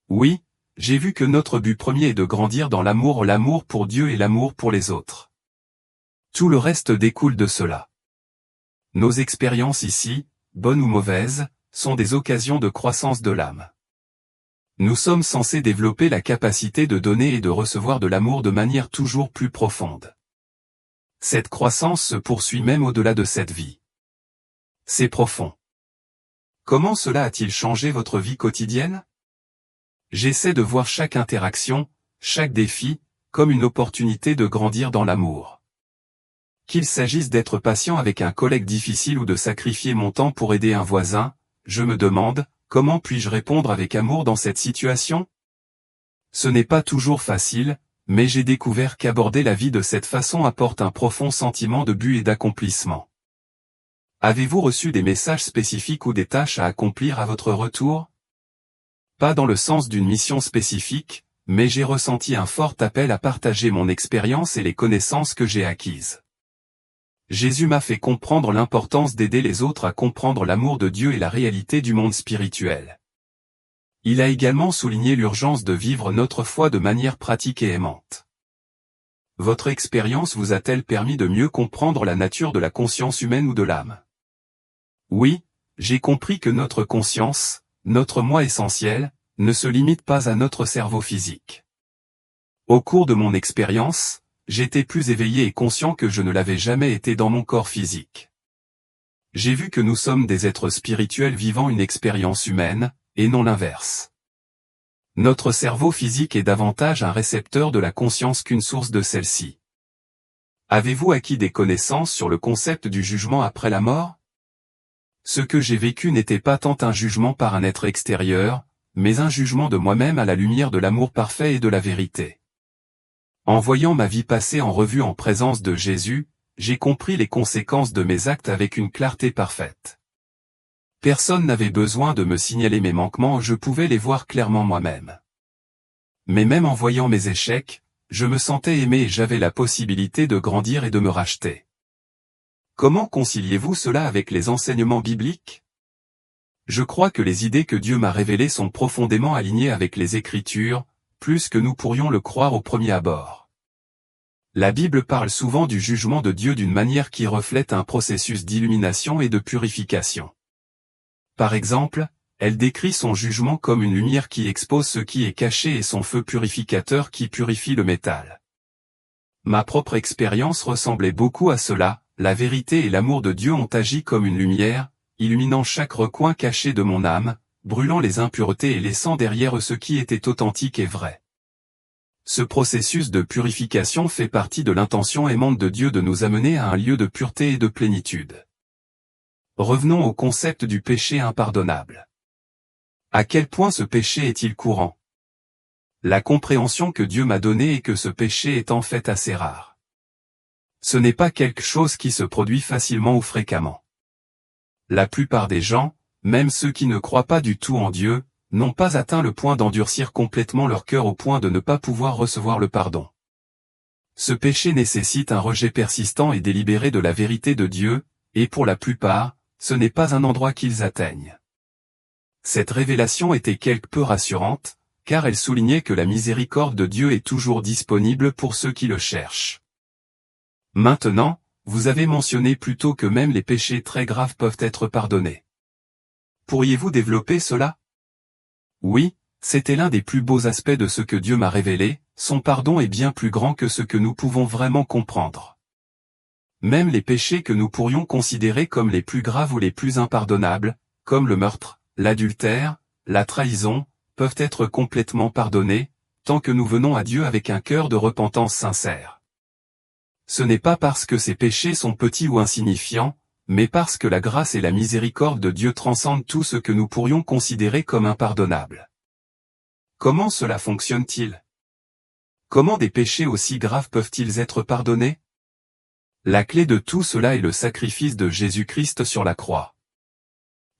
Oui, j'ai vu que notre but premier est de grandir dans l'amour pour Dieu et l'amour pour les autres. Tout le reste découle de cela. Nos expériences ici, bonnes ou mauvaises, sont des occasions de croissance de l'âme. Nous sommes censés développer la capacité de donner et de recevoir de l'amour de manière toujours plus profonde. Cette croissance se poursuit même au-delà de cette vie. C'est profond. Comment cela a-t-il changé votre vie quotidienne? J'essaie de voir chaque interaction, chaque défi, comme une opportunité de grandir dans l'amour. Qu'il s'agisse d'être patient avec un collègue difficile ou de sacrifier mon temps pour aider un voisin, je me demande, comment puis-je répondre avec amour dans cette situation? Ce n'est pas toujours facile, mais j'ai découvert qu'aborder la vie de cette façon apporte un profond sentiment de but et d'accomplissement. Avez-vous reçu des messages spécifiques ou des tâches à accomplir à votre retour? Pas dans le sens d'une mission spécifique, mais j'ai ressenti un fort appel à partager mon expérience et les connaissances que j'ai acquises. Jésus m'a fait comprendre l'importance d'aider les autres à comprendre l'amour de Dieu et la réalité du monde spirituel. Il a également souligné l'urgence de vivre notre foi de manière pratique et aimante. Votre expérience vous a-t-elle permis de mieux comprendre la nature de la conscience humaine ou de l'âme? Oui, j'ai compris que notre conscience, notre moi essentiel, ne se limite pas à notre cerveau physique. Au cours de mon expérience, j'étais plus éveillé et conscient que je ne l'avais jamais été dans mon corps physique. J'ai vu que nous sommes des êtres spirituels vivant une expérience humaine, et non l'inverse. Notre cerveau physique est davantage un récepteur de la conscience qu'une source de celle-ci. Avez-vous acquis des connaissances sur le concept du jugement après la mort? Ce que j'ai vécu n'était pas tant un jugement par un être extérieur, mais un jugement de moi-même à la lumière de l'amour parfait et de la vérité. En voyant ma vie passer en revue en présence de Jésus, j'ai compris les conséquences de mes actes avec une clarté parfaite. Personne n'avait besoin de me signaler mes manquements, je pouvais les voir clairement moi-même. Mais même en voyant mes échecs, je me sentais aimé et j'avais la possibilité de grandir et de me racheter. Comment conciliez-vous cela avec les enseignements bibliques? Je crois que les idées que Dieu m'a révélées sont profondément alignées avec les Écritures, plus que nous pourrions le croire au premier abord. La Bible parle souvent du jugement de Dieu d'une manière qui reflète un processus d'illumination et de purification. Par exemple, elle décrit son jugement comme une lumière qui expose ce qui est caché et son feu purificateur qui purifie le métal. Ma propre expérience ressemblait beaucoup à cela, la vérité et l'amour de Dieu ont agi comme une lumière, illuminant chaque recoin caché de mon âme, brûlant les impuretés et laissant derrière eux ce qui était authentique et vrai. Ce processus de purification fait partie de l'intention aimante de Dieu de nous amener à un lieu de pureté et de plénitude. Revenons au concept du péché impardonnable. À quel point ce péché est-il courant? La compréhension que Dieu m'a donnée est que ce péché est en fait assez rare. Ce n'est pas quelque chose qui se produit facilement ou fréquemment. La plupart des gens, même ceux qui ne croient pas du tout en Dieu, n'ont pas atteint le point d'endurcir complètement leur cœur au point de ne pas pouvoir recevoir le pardon. Ce péché nécessite un rejet persistant et délibéré de la vérité de Dieu, et pour la plupart, ce n'est pas un endroit qu'ils atteignent. Cette révélation était quelque peu rassurante, car elle soulignait que la miséricorde de Dieu est toujours disponible pour ceux qui le cherchent. Maintenant, vous avez mentionné plus tôt que même les péchés très graves peuvent être pardonnés. Pourriez-vous développer cela? Oui, c'était l'un des plus beaux aspects de ce que Dieu m'a révélé, son pardon est bien plus grand que ce que nous pouvons vraiment comprendre. Même les péchés que nous pourrions considérer comme les plus graves ou les plus impardonnables, comme le meurtre, l'adultère, la trahison, peuvent être complètement pardonnés, tant que nous venons à Dieu avec un cœur de repentance sincère. Ce n'est pas parce que ces péchés sont petits ou insignifiants, mais parce que la grâce et la miséricorde de Dieu transcendent tout ce que nous pourrions considérer comme impardonnable. Comment cela fonctionne-t-il? Comment des péchés aussi graves peuvent-ils être pardonnés? La clé de tout cela est le sacrifice de Jésus-Christ sur la croix.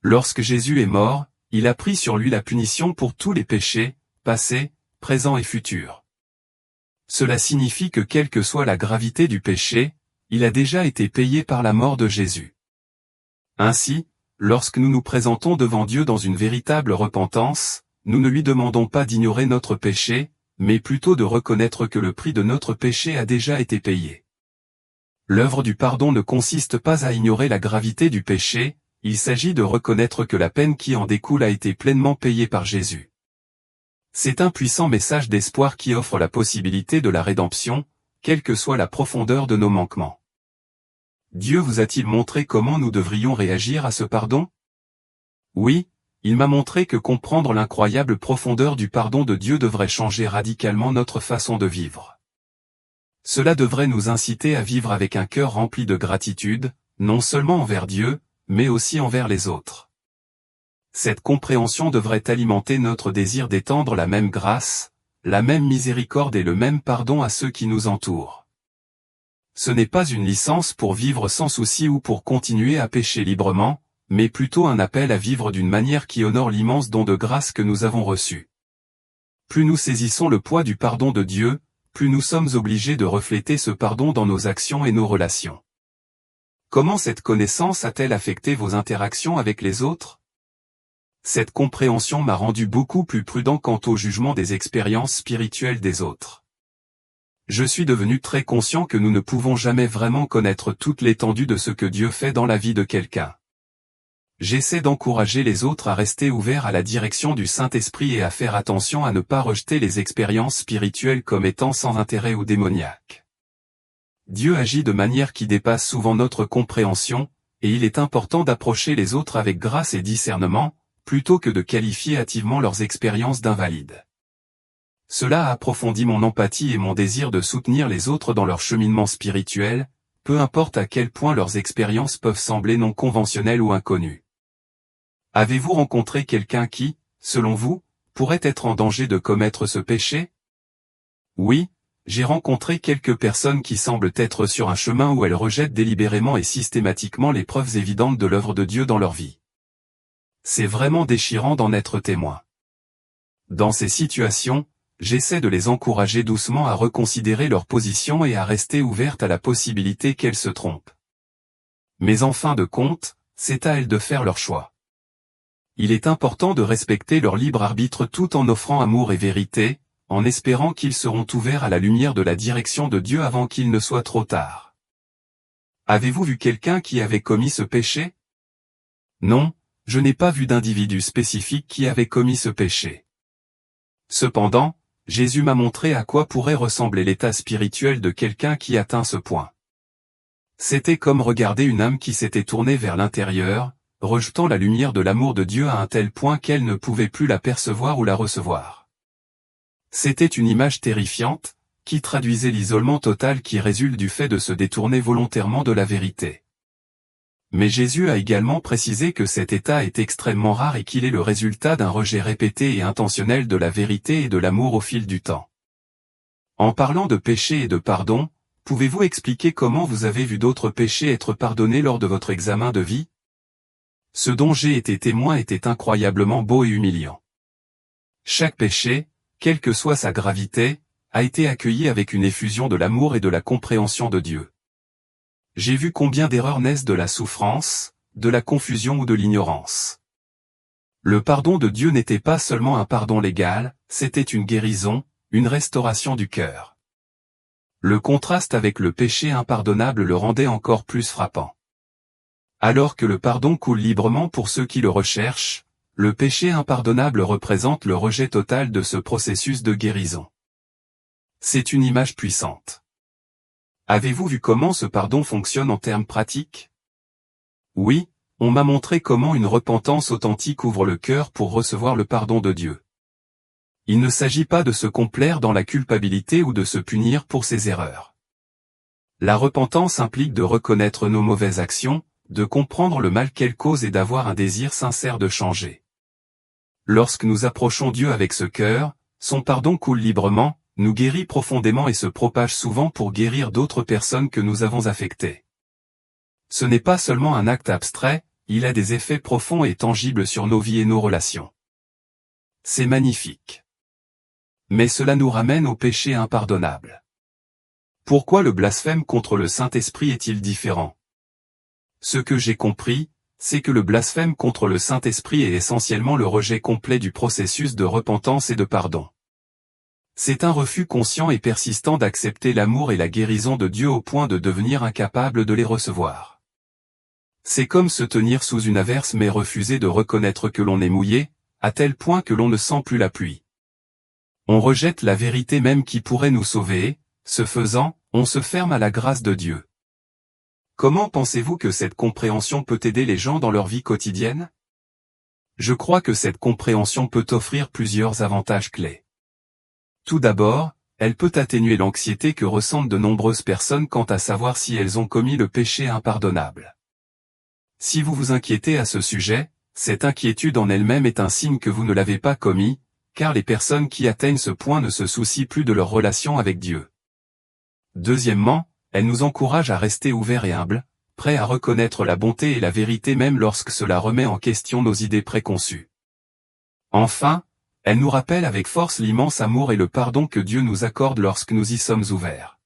Lorsque Jésus est mort, il a pris sur lui la punition pour tous les péchés, passés, présents et futurs. Cela signifie que quelle que soit la gravité du péché, il a déjà été payé par la mort de Jésus. Ainsi, lorsque nous nous présentons devant Dieu dans une véritable repentance, nous ne lui demandons pas d'ignorer notre péché, mais plutôt de reconnaître que le prix de notre péché a déjà été payé. L'œuvre du pardon ne consiste pas à ignorer la gravité du péché, il s'agit de reconnaître que la peine qui en découle a été pleinement payée par Jésus. C'est un puissant message d'espoir qui offre la possibilité de la rédemption, quelle que soit la profondeur de nos manquements. Dieu vous a-t-il montré comment nous devrions réagir à ce pardon? Oui, il m'a montré que comprendre l'incroyable profondeur du pardon de Dieu devrait changer radicalement notre façon de vivre. Cela devrait nous inciter à vivre avec un cœur rempli de gratitude, non seulement envers Dieu, mais aussi envers les autres. Cette compréhension devrait alimenter notre désir d'étendre la même grâce, la même miséricorde et le même pardon à ceux qui nous entourent. Ce n'est pas une licence pour vivre sans souci ou pour continuer à pécher librement, mais plutôt un appel à vivre d'une manière qui honore l'immense don de grâce que nous avons reçu. Plus nous saisissons le poids du pardon de Dieu, plus nous sommes obligés de refléter ce pardon dans nos actions et nos relations. Comment cette connaissance a-t-elle affecté vos interactions avec les autres? Cette compréhension m'a rendu beaucoup plus prudent quant au jugement des expériences spirituelles des autres. Je suis devenu très conscient que nous ne pouvons jamais vraiment connaître toute l'étendue de ce que Dieu fait dans la vie de quelqu'un. J'essaie d'encourager les autres à rester ouverts à la direction du Saint-Esprit et à faire attention à ne pas rejeter les expériences spirituelles comme étant sans intérêt ou démoniaques. Dieu agit de manière qui dépasse souvent notre compréhension, et il est important d'approcher les autres avec grâce et discernement, plutôt que de qualifier hâtivement leurs expériences d'invalides. Cela a approfondi mon empathie et mon désir de soutenir les autres dans leur cheminement spirituel, peu importe à quel point leurs expériences peuvent sembler non conventionnelles ou inconnues. Avez-vous rencontré quelqu'un qui, selon vous, pourrait être en danger de commettre ce péché? Oui, j'ai rencontré quelques personnes qui semblent être sur un chemin où elles rejettent délibérément et systématiquement les preuves évidentes de l'œuvre de Dieu dans leur vie. C'est vraiment déchirant d'en être témoin. Dans ces situations, j'essaie de les encourager doucement à reconsidérer leur position et à rester ouvertes à la possibilité qu'elles se trompent. Mais en fin de compte, c'est à elles de faire leur choix. Il est important de respecter leur libre arbitre tout en offrant amour et vérité, en espérant qu'ils seront ouverts à la lumière de la direction de Dieu avant qu'il ne soit trop tard. Avez-vous vu quelqu'un qui avait commis ce péché? Non, je n'ai pas vu d'individu spécifique qui avait commis ce péché. Cependant, Jésus m'a montré à quoi pourrait ressembler l'état spirituel de quelqu'un qui atteint ce point. C'était comme regarder une âme qui s'était tournée vers l'intérieur, rejetant la lumière de l'amour de Dieu à un tel point qu'elle ne pouvait plus la percevoir ou la recevoir. C'était une image terrifiante, qui traduisait l'isolement total qui résulte du fait de se détourner volontairement de la vérité. Mais Jésus a également précisé que cet état est extrêmement rare et qu'il est le résultat d'un rejet répété et intentionnel de la vérité et de l'amour au fil du temps. En parlant de péché et de pardon, pouvez-vous expliquer comment vous avez vu d'autres péchés être pardonnés lors de votre examen de vie? Ce dont j'ai été témoin était incroyablement beau et humiliant. Chaque péché, quelle que soit sa gravité, a été accueilli avec une effusion de l'amour et de la compréhension de Dieu. J'ai vu combien d'erreurs naissent de la souffrance, de la confusion ou de l'ignorance. Le pardon de Dieu n'était pas seulement un pardon légal, c'était une guérison, une restauration du cœur. Le contraste avec le péché impardonnable le rendait encore plus frappant. Alors que le pardon coule librement pour ceux qui le recherchent, le péché impardonnable représente le rejet total de ce processus de guérison. C'est une image puissante. Avez-vous vu comment ce pardon fonctionne en termes pratiques? Oui, on m'a montré comment une repentance authentique ouvre le cœur pour recevoir le pardon de Dieu. Il ne s'agit pas de se complaire dans la culpabilité ou de se punir pour ses erreurs. La repentance implique de reconnaître nos mauvaises actions, de comprendre le mal qu'elles causent et d'avoir un désir sincère de changer. Lorsque nous approchons Dieu avec ce cœur, son pardon coule librement, nous guérit profondément et se propage souvent pour guérir d'autres personnes que nous avons affectées. Ce n'est pas seulement un acte abstrait, il a des effets profonds et tangibles sur nos vies et nos relations. C'est magnifique. Mais cela nous ramène au péché impardonnable. Pourquoi le blasphème contre le Saint-Esprit est-il différent? Ce que j'ai compris, c'est que le blasphème contre le Saint-Esprit est essentiellement le rejet complet du processus de repentance et de pardon. C'est un refus conscient et persistant d'accepter l'amour et la guérison de Dieu au point de devenir incapable de les recevoir. C'est comme se tenir sous une averse mais refuser de reconnaître que l'on est mouillé, à tel point que l'on ne sent plus la pluie. On rejette la vérité même qui pourrait nous sauver et, ce faisant, on se ferme à la grâce de Dieu. Comment pensez-vous que cette compréhension peut aider les gens dans leur vie quotidienne? Je crois que cette compréhension peut offrir plusieurs avantages clés. Tout d'abord, elle peut atténuer l'anxiété que ressentent de nombreuses personnes quant à savoir si elles ont commis le péché impardonnable. Si vous vous inquiétez à ce sujet, cette inquiétude en elle-même est un signe que vous ne l'avez pas commis, car les personnes qui atteignent ce point ne se soucient plus de leur relation avec Dieu. Deuxièmement, elle nous encourage à rester ouverts et humbles, prêts à reconnaître la bonté et la vérité même lorsque cela remet en question nos idées préconçues. Enfin, elle nous rappelle avec force l'immense amour et le pardon que Dieu nous accorde lorsque nous y sommes ouverts.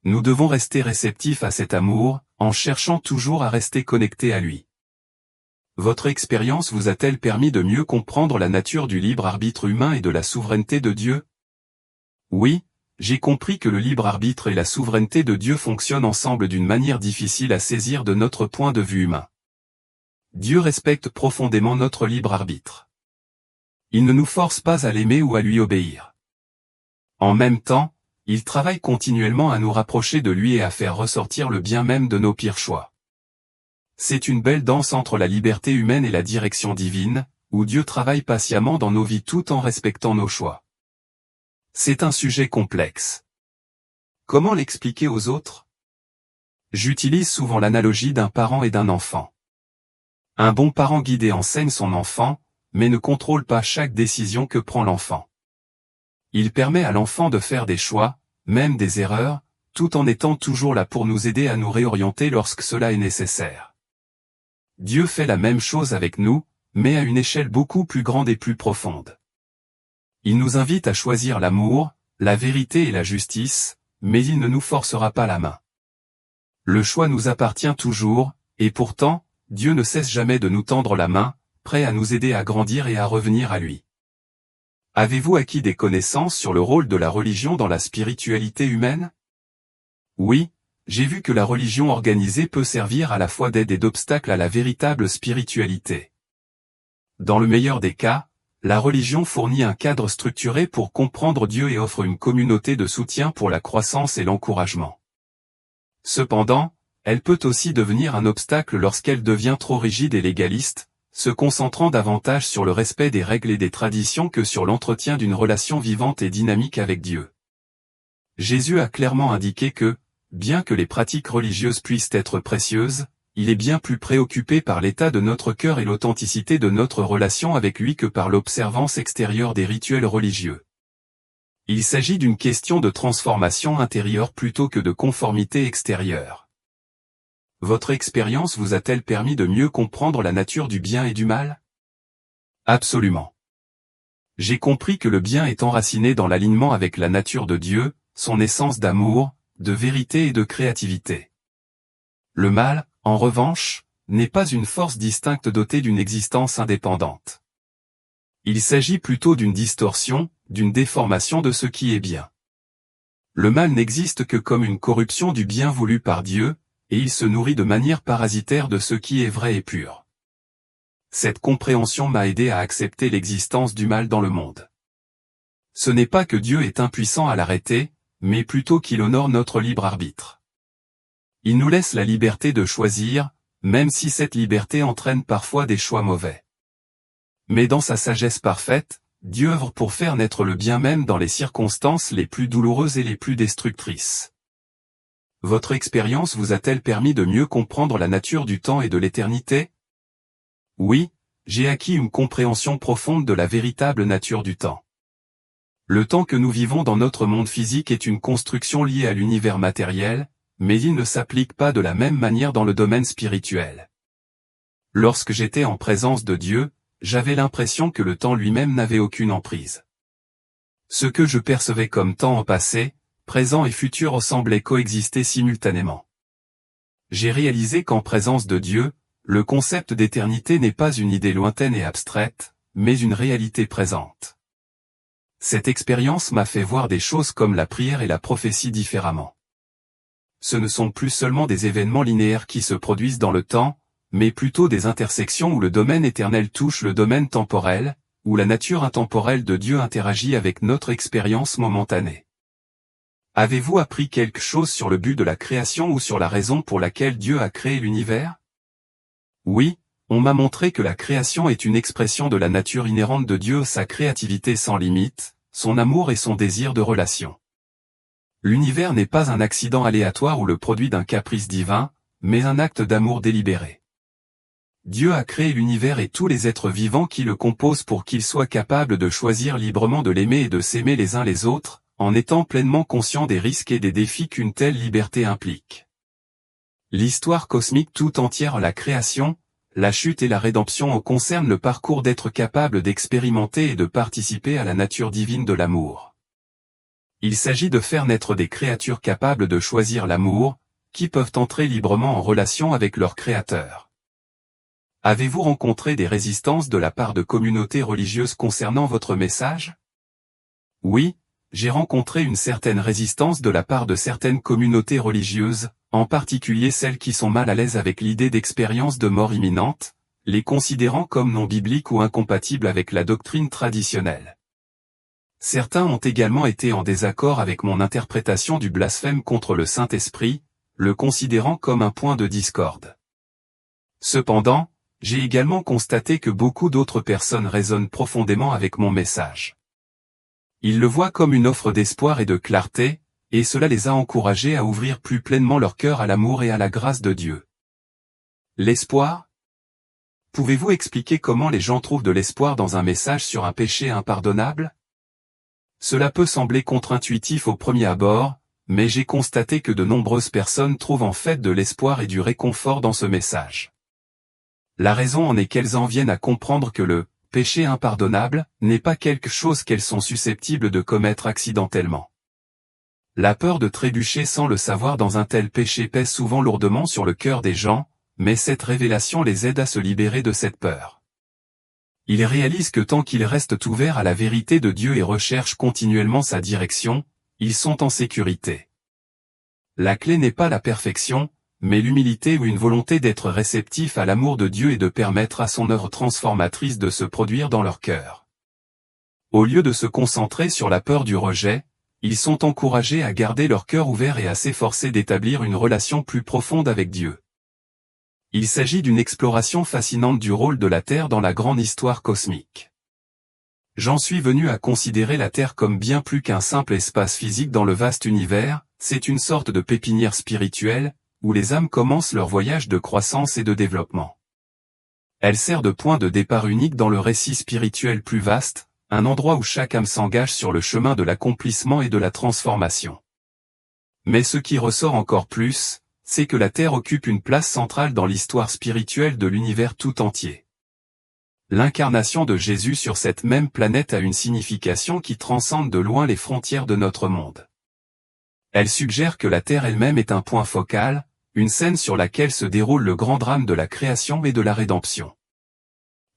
Nous devons rester réceptifs à cet amour, en cherchant toujours à rester connectés à lui. Votre expérience vous a-t-elle permis de mieux comprendre la nature du libre arbitre humain et de la souveraineté de Dieu? Oui, j'ai compris que le libre arbitre et la souveraineté de Dieu fonctionnent ensemble d'une manière difficile à saisir de notre point de vue humain. Dieu respecte profondément notre libre arbitre. Il ne nous force pas à l'aimer ou à lui obéir. En même temps, il travaille continuellement à nous rapprocher de lui et à faire ressortir le bien même de nos pires choix. C'est une belle danse entre la liberté humaine et la direction divine, où Dieu travaille patiemment dans nos vies tout en respectant nos choix. C'est un sujet complexe. Comment l'expliquer aux autres? J'utilise souvent l'analogie d'un parent et d'un enfant. Un bon parent guide et enseigne son enfant, mais ne contrôle pas chaque décision que prend l'enfant. Il permet à l'enfant de faire des choix, même des erreurs, tout en étant toujours là pour nous aider à nous réorienter lorsque cela est nécessaire. Dieu fait la même chose avec nous, mais à une échelle beaucoup plus grande et plus profonde. Il nous invite à choisir l'amour, la vérité et la justice, mais il ne nous forcera pas la main. Le choix nous appartient toujours, et pourtant, Dieu ne cesse jamais de nous tendre la main, prêt à nous aider à grandir et à revenir à lui. Avez-vous acquis des connaissances sur le rôle de la religion dans la spiritualité humaine? Oui, j'ai vu que la religion organisée peut servir à la fois d'aide et d'obstacle à la véritable spiritualité. Dans le meilleur des cas, la religion fournit un cadre structuré pour comprendre Dieu et offre une communauté de soutien pour la croissance et l'encouragement. Cependant, elle peut aussi devenir un obstacle lorsqu'elle devient trop rigide et légaliste, se concentrant davantage sur le respect des règles et des traditions que sur l'entretien d'une relation vivante et dynamique avec Dieu. Jésus a clairement indiqué que, bien que les pratiques religieuses puissent être précieuses, il est bien plus préoccupé par l'état de notre cœur et l'authenticité de notre relation avec lui que par l'observance extérieure des rituels religieux. Il s'agit d'une question de transformation intérieure plutôt que de conformité extérieure. Votre expérience vous a-t-elle permis de mieux comprendre la nature du bien et du mal? Absolument. J'ai compris que le bien est enraciné dans l'alignement avec la nature de Dieu, son essence d'amour, de vérité et de créativité. Le mal, en revanche, n'est pas une force distincte dotée d'une existence indépendante. Il s'agit plutôt d'une distorsion, d'une déformation de ce qui est bien. Le mal n'existe que comme une corruption du bien voulu par Dieu, et il se nourrit de manière parasitaire de ce qui est vrai et pur. Cette compréhension m'a aidé à accepter l'existence du mal dans le monde. Ce n'est pas que Dieu est impuissant à l'arrêter, mais plutôt qu'il honore notre libre arbitre. Il nous laisse la liberté de choisir, même si cette liberté entraîne parfois des choix mauvais. Mais dans sa sagesse parfaite, Dieu œuvre pour faire naître le bien même dans les circonstances les plus douloureuses et les plus destructrices. Votre expérience vous a-t-elle permis de mieux comprendre la nature du temps et de l'éternité? Oui, j'ai acquis une compréhension profonde de la véritable nature du temps. Le temps que nous vivons dans notre monde physique est une construction liée à l'univers matériel, mais il ne s'applique pas de la même manière dans le domaine spirituel. Lorsque j'étais en présence de Dieu, j'avais l'impression que le temps lui-même n'avait aucune emprise. Ce que je percevais comme temps en passé, présent et futur semblaient coexister simultanément. J'ai réalisé qu'en présence de Dieu, le concept d'éternité n'est pas une idée lointaine et abstraite, mais une réalité présente. Cette expérience m'a fait voir des choses comme la prière et la prophétie différemment. Ce ne sont plus seulement des événements linéaires qui se produisent dans le temps, mais plutôt des intersections où le domaine éternel touche le domaine temporel, où la nature intemporelle de Dieu interagit avec notre expérience momentanée. Avez-vous appris quelque chose sur le but de la création ou sur la raison pour laquelle Dieu a créé l'univers? Oui, on m'a montré que la création est une expression de la nature inhérente de Dieu, sa créativité sans limite, son amour et son désir de relation. L'univers n'est pas un accident aléatoire ou le produit d'un caprice divin, mais un acte d'amour délibéré. Dieu a créé l'univers et tous les êtres vivants qui le composent pour qu'ils soient capables de choisir librement de l'aimer et de s'aimer les uns les autres, en étant pleinement conscients des risques et des défis qu'une telle liberté implique. L'histoire cosmique tout entière, la création, la chute et la rédemption concernent le parcours d'être capable d'expérimenter et de participer à la nature divine de l'amour. Il s'agit de faire naître des créatures capables de choisir l'amour, qui peuvent entrer librement en relation avec leur Créateur. Avez-vous rencontré des résistances de la part de communautés religieuses concernant votre message? Oui, j'ai rencontré une certaine résistance de la part de certaines communautés religieuses, en particulier celles qui sont mal à l'aise avec l'idée d'expérience de mort imminente, les considérant comme non bibliques ou incompatibles avec la doctrine traditionnelle. Certains ont également été en désaccord avec mon interprétation du blasphème contre le Saint-Esprit, le considérant comme un point de discorde. Cependant, j'ai également constaté que beaucoup d'autres personnes résonnent profondément avec mon message. Ils le voient comme une offre d'espoir et de clarté, et cela les a encouragés à ouvrir plus pleinement leur cœur à l'amour et à la grâce de Dieu. L'espoir? Pouvez-vous expliquer comment les gens trouvent de l'espoir dans un message sur un péché impardonnable? Cela peut sembler contre-intuitif au premier abord, mais j'ai constaté que de nombreuses personnes trouvent en fait de l'espoir et du réconfort dans ce message. La raison en est qu'elles en viennent à comprendre que le péché impardonnable n'est pas quelque chose qu'elles sont susceptibles de commettre accidentellement. La peur de trébucher sans le savoir dans un tel péché pèse souvent lourdement sur le cœur des gens, mais cette révélation les aide à se libérer de cette peur. Ils réalisent que tant qu'ils restent ouverts à la vérité de Dieu et recherchent continuellement sa direction, ils sont en sécurité. La clé n'est pas la perfection, mais l'humilité ou une volonté d'être réceptif à l'amour de Dieu et de permettre à son œuvre transformatrice de se produire dans leur cœur. Au lieu de se concentrer sur la peur du rejet, ils sont encouragés à garder leur cœur ouvert et à s'efforcer d'établir une relation plus profonde avec Dieu. Il s'agit d'une exploration fascinante du rôle de la Terre dans la grande histoire cosmique. J'en suis venu à considérer la Terre comme bien plus qu'un simple espace physique dans le vaste univers, c'est une sorte de pépinière spirituelle, où les âmes commencent leur voyage de croissance et de développement. Elle sert de point de départ unique dans le récit spirituel plus vaste, un endroit où chaque âme s'engage sur le chemin de l'accomplissement et de la transformation. Mais ce qui ressort encore plus, c'est que la Terre occupe une place centrale dans l'histoire spirituelle de l'univers tout entier. L'incarnation de Jésus sur cette même planète a une signification qui transcende de loin les frontières de notre monde. Elle suggère que la Terre elle-même est un point focal, une scène sur laquelle se déroule le grand drame de la création et de la rédemption.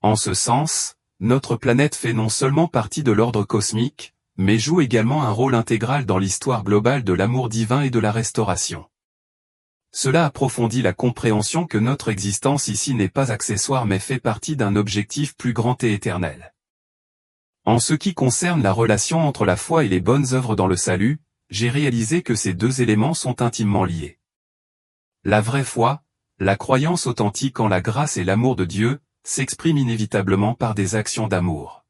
En ce sens, notre planète fait non seulement partie de l'ordre cosmique, mais joue également un rôle intégral dans l'histoire globale de l'amour divin et de la restauration. Cela approfondit la compréhension que notre existence ici n'est pas accessoire mais fait partie d'un objectif plus grand et éternel. En ce qui concerne la relation entre la foi et les bonnes œuvres dans le salut, j'ai réalisé que ces deux éléments sont intimement liés. La vraie foi, la croyance authentique en la grâce et l'amour de Dieu, s'exprime inévitablement par des actions d'amour.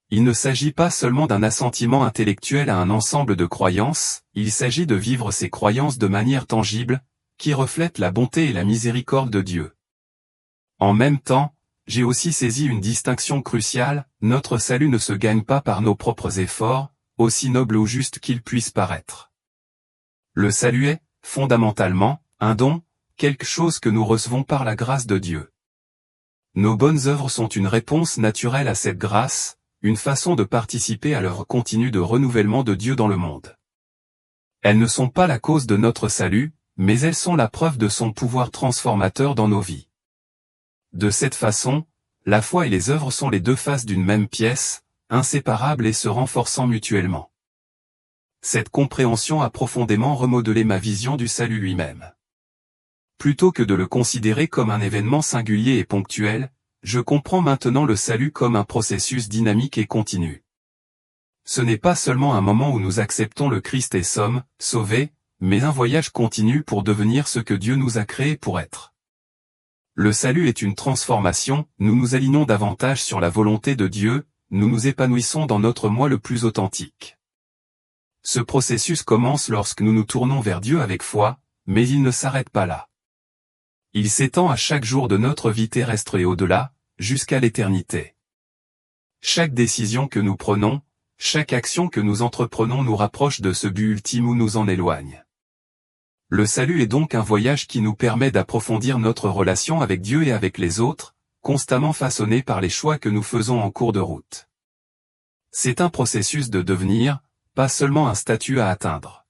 Il ne s'agit pas seulement d'un assentiment intellectuel à un ensemble de croyances, il s'agit de vivre ces croyances de manière tangible, qui reflète la bonté et la miséricorde de Dieu. En même temps, j'ai aussi saisi une distinction cruciale, notre salut ne se gagne pas par nos propres efforts, aussi nobles ou justes qu'ils puissent paraître. Le salut est, fondamentalement, un don, quelque chose que nous recevons par la grâce de Dieu. Nos bonnes œuvres sont une réponse naturelle à cette grâce, une façon de participer à l'œuvre continue de renouvellement de Dieu dans le monde. Elles ne sont pas la cause de notre salut, mais elles sont la preuve de son pouvoir transformateur dans nos vies. De cette façon, la foi et les œuvres sont les deux faces d'une même pièce, inséparables et se renforçant mutuellement. Cette compréhension a profondément remodelé ma vision du salut lui-même. Plutôt que de le considérer comme un événement singulier et ponctuel, je comprends maintenant le salut comme un processus dynamique et continu. Ce n'est pas seulement un moment où nous acceptons le Christ et sommes sauvés, mais un voyage continu pour devenir ce que Dieu nous a créé pour être. Le salut est une transformation, nous nous alignons davantage sur la volonté de Dieu, nous nous épanouissons dans notre moi le plus authentique. Ce processus commence lorsque nous nous tournons vers Dieu avec foi, mais il ne s'arrête pas là. Il s'étend à chaque jour de notre vie terrestre et au-delà, jusqu'à l'éternité. Chaque décision que nous prenons, chaque action que nous entreprenons nous rapproche de ce but ultime ou nous en éloigne. Le salut est donc un voyage qui nous permet d'approfondir notre relation avec Dieu et avec les autres, constamment façonné par les choix que nous faisons en cours de route. C'est un processus de devenir, pas seulement un statut à atteindre.